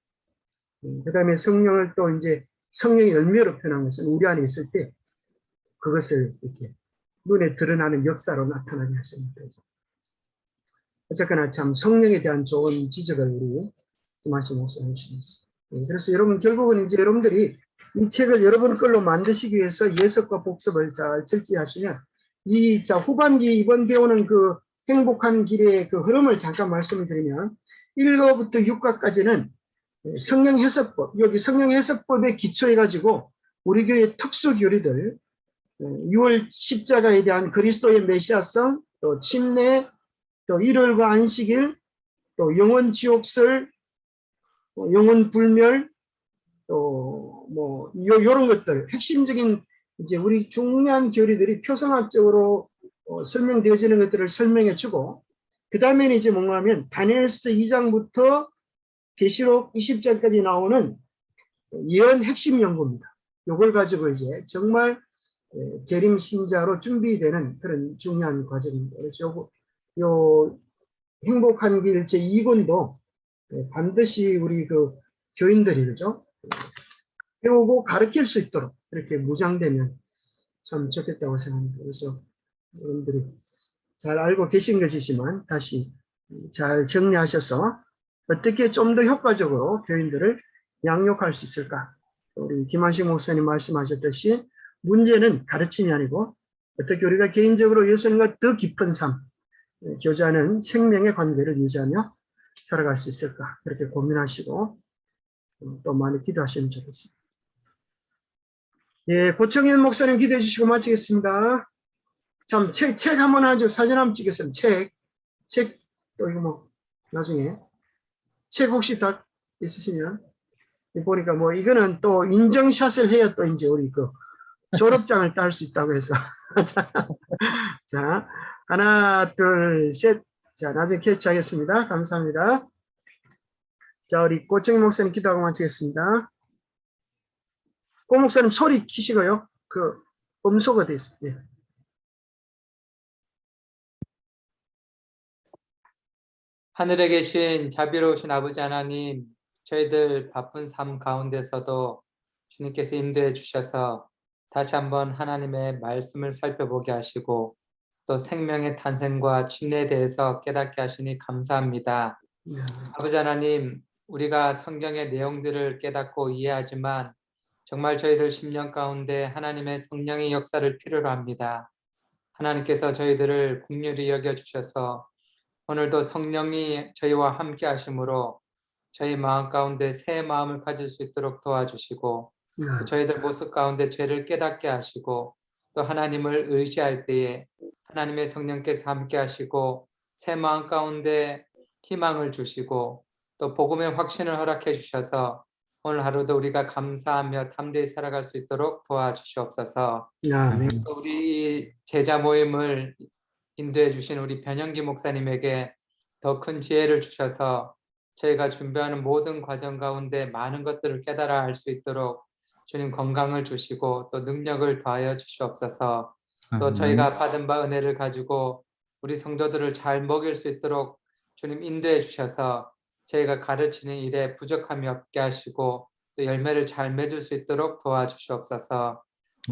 그 다음에 성령을 또 이제 성령의 열매로 표현한 것은 우리 안에 있을 때 그것을 이렇게 눈에 드러나는 역사로 나타나게 하시는 거죠. 어쨌거나 참 성령에 대한 좋은 지적을 우리 김하신 목사님 해주셨습니다. 그래서 여러분 결국은 이제 여러분들이 이 책을 여러분 걸로 만드시기 위해서 예습과 복습을 잘 철저하시면 자 후반기 이번 배우는 그 행복한 길의 그 흐름을 잠깐 말씀을 드리면 1과부터 6과까지는 성령 해석법, 여기 성령 해석법에 기초해 가지고 우리 교회 특수 교리들 6월 십자가에 대한 그리스도의 메시아성, 또 침례, 또 일요일과 안식일, 또 영원 지옥설, 영원 불멸, 또 뭐 요런 것들 핵심적인 이제 우리 중요한 교리들이 표성학적으로 설명되어지는 것들을 설명해주고 그 다음에는 이제 뭔가 하면 다니엘서 2장부터 계시록 20장까지 나오는 예언 핵심 연구입니다. 요걸 가지고 이제 정말 재림 신자로 준비되는 그런 중요한 과정입니다. 그래서 요 행복한 길 제2권도 반드시 우리 그 교인들이 그죠? 배우고 가르칠 수 있도록 이렇게 무장되면 참 좋겠다고 생각합니다. 그래서 여러분들이 잘 알고 계신 것이지만 다시 잘 정리하셔서 어떻게 좀 더 효과적으로 교인들을 양육할 수 있을까? 우리 김한식 목사님 말씀하셨듯이 문제는 가르침이 아니고 어떻게 우리가 개인적으로 예수님과 더 깊은 삶, 교제하는 생명의 관계를 유지하며 살아갈 수 있을까? 그렇게 고민하시고 또 많이 기도하시면 좋겠습니다. 예, 고청현 목사님 기도해 주시고 마치겠습니다. 참, 책 한번 하죠. 사진 한번 찍겠습니다. 책, 또 이거 뭐, 나중에. 책 혹시 다 있으시면. 보니까 뭐, 이거는 또 인정샷을 해야 또 이제 우리 그 졸업장을 딸 수 있다고 해서. 자, 하나, 둘, 셋. 자, 나중에 캡처하겠습니다. 감사합니다. 자, 우리 고청현 목사님 기도하고 마치겠습니다. 고 목사님 소리 키시고요. 그 음소거 돼 있어요. 예. 하늘에 계신 자비로우신 아버지 하나님, 저희들 바쁜 삶 가운데서도 주님께서 인도해 주셔서 다시 한번 하나님의 말씀을 살펴보게 하시고 또 생명의 탄생과 침례에 대해서 깨닫게 하시니 감사합니다. 네. 아버지 하나님, 우리가 성경의 내용들을 깨닫고 이해하지만 정말 저희들 심령 가운데 하나님의 성령의 역사를 필요로 합니다. 하나님께서 저희들을 긍휼히 여겨주셔서 오늘도 성령이 저희와 함께 하심으로 저희 마음 가운데 새 마음을 가질 수 있도록 도와주시고 네. 저희들 모습 가운데 죄를 깨닫게 하시고 또 하나님을 의지할 때에 하나님의 성령께서 함께 하시고 새 마음 가운데 희망을 주시고 또 복음의 확신을 허락해 주셔서 오늘 하루도 우리가 감사하며 담대히 살아갈 수 있도록 도와주시옵소서. 네. 또 우리 제자 모임을 인도해 주신 우리 변영기 목사님에게 더 큰 지혜를 주셔서 저희가 준비하는 모든 과정 가운데 많은 것들을 깨달아 알 수 있도록 주님 건강을 주시고 또 능력을 더하여 주시옵소서. 또 저희가 받은 바 은혜를 가지고 우리 성도들을 잘 먹일 수 있도록 주님 인도해 주셔서 저희가 가르치는 일에 부족함이 없게 하시고 또 열매를 잘 맺을 수 있도록 도와주시옵소서.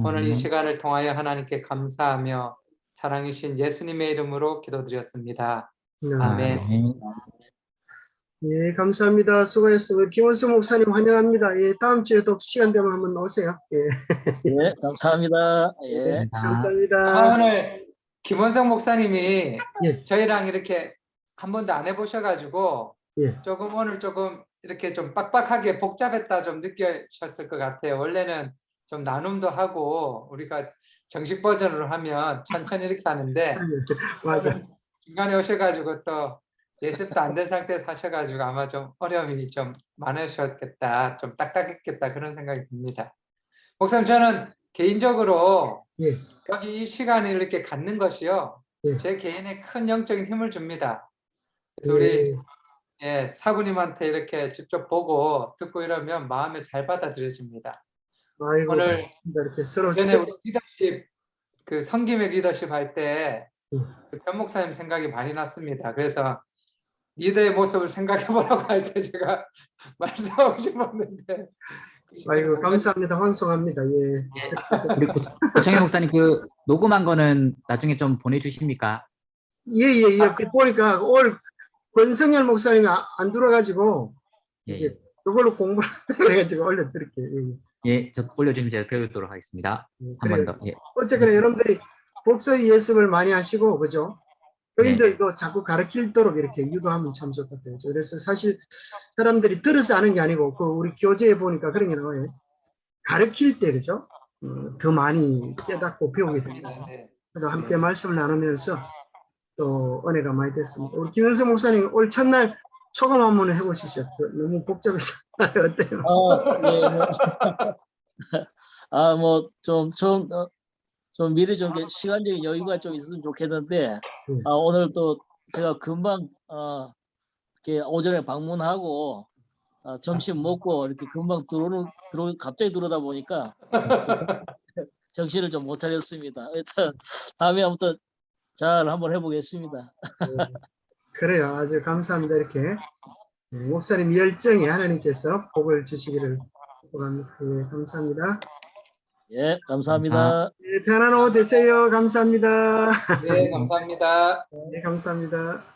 오늘 이 시간을 통하여 하나님께 감사하며 사랑이신 예수님의 이름으로 기도드렸습니다. 아멘. 예, 감사합니다. 수고했습니다. 김원수 목사님 환영합니다. 예, 다음 주에도 시간 되면 한번 오세요. 예, 예, 감사합니다. 예. 감사합니다. 오늘 김원성 목사님이 예. 저희랑 이렇게 한 번도 안 해보셔가지고 예. 조금 오늘 조금 이렇게 좀 빡빡하게 복잡했다 좀 느끼셨을 것 같아요. 원래는 좀 나눔도 하고 우리가 정식 버전으로 하면 천천히 이렇게 하는데 맞아. 오늘 중간에 오셔가지고 또 예습도 안 된 상태에서 하셔가지고 아마 좀 어려움이 좀 많으셨겠다, 좀 딱딱했겠다 그런 생각이 듭니다. 목사님, 저는 개인적으로 예. 여기 이 시간을 이렇게 갖는 것이요, 예. 제 개인에 큰 영적인 힘을 줍니다. 그래서 우리 사부님한테 이렇게 직접 보고 듣고 이러면 마음에 잘 받아들여집니다. 아이고, 오늘 이렇게 서로 전에 우리 리더십, 그 성김의 리더십 할 때 그 변 목사님 생각이 많이 났습니다. 그래서 리더의 모습을 생각해 보라고 할 때 제가 말씀하고 싶었는데. 아이고, 감사합니다. 환송합니다. 예. 우리 고창현 목사님 그 녹음한 거는 나중에 좀 보내주십니까? 예. 그 보니까 올 권성열 목사님이 안 들어가지고 이제 그걸로 공부를 해가지고 올려드릴게요. 예, 저 올려주시면 제가 배우도록 하겠습니다. 한 번 더. 예. 어쨌거나 여러분들이 복서 예습을 많이 하시고, 그죠? 교인들도 자꾸 가르치도록 이렇게 유도하면 참 좋을 것 같아요. 그래서 사실 사람들이 들어서 아는 게 아니고, 그 우리 교재에 보니까 그런 게 나와요. 가르칠 때, 그죠? 더 많이 깨닫고 배우게 됩니다. 그래서 함께 말씀을 나누면서 또 은혜가 많이 됐습니다. 우리 김현수 목사님 올 첫날 초감 한번 해보시죠. 너무 복잡해서 어때요? 좀 미리 좀 시간적인 여유가 좀 있으면 좋겠는데, 오늘 또 제가 금방 이렇게 오전에 방문하고 점심 먹고 이렇게 금방 갑자기 들어오다 보니까 정신을 좀 못 차렸습니다. 일단 다음에 아무튼 잘 한번 해보겠습니다. 그래요. 아주 감사합니다. 이렇게 목사님 열정에 하나님께서 복을 주시기를 바랍니다. 예, 감사합니다. 예, 감사합니다. 예, 편안한 오후 되세요. 감사합니다. 네, 감사합니다. 네, 감사합니다.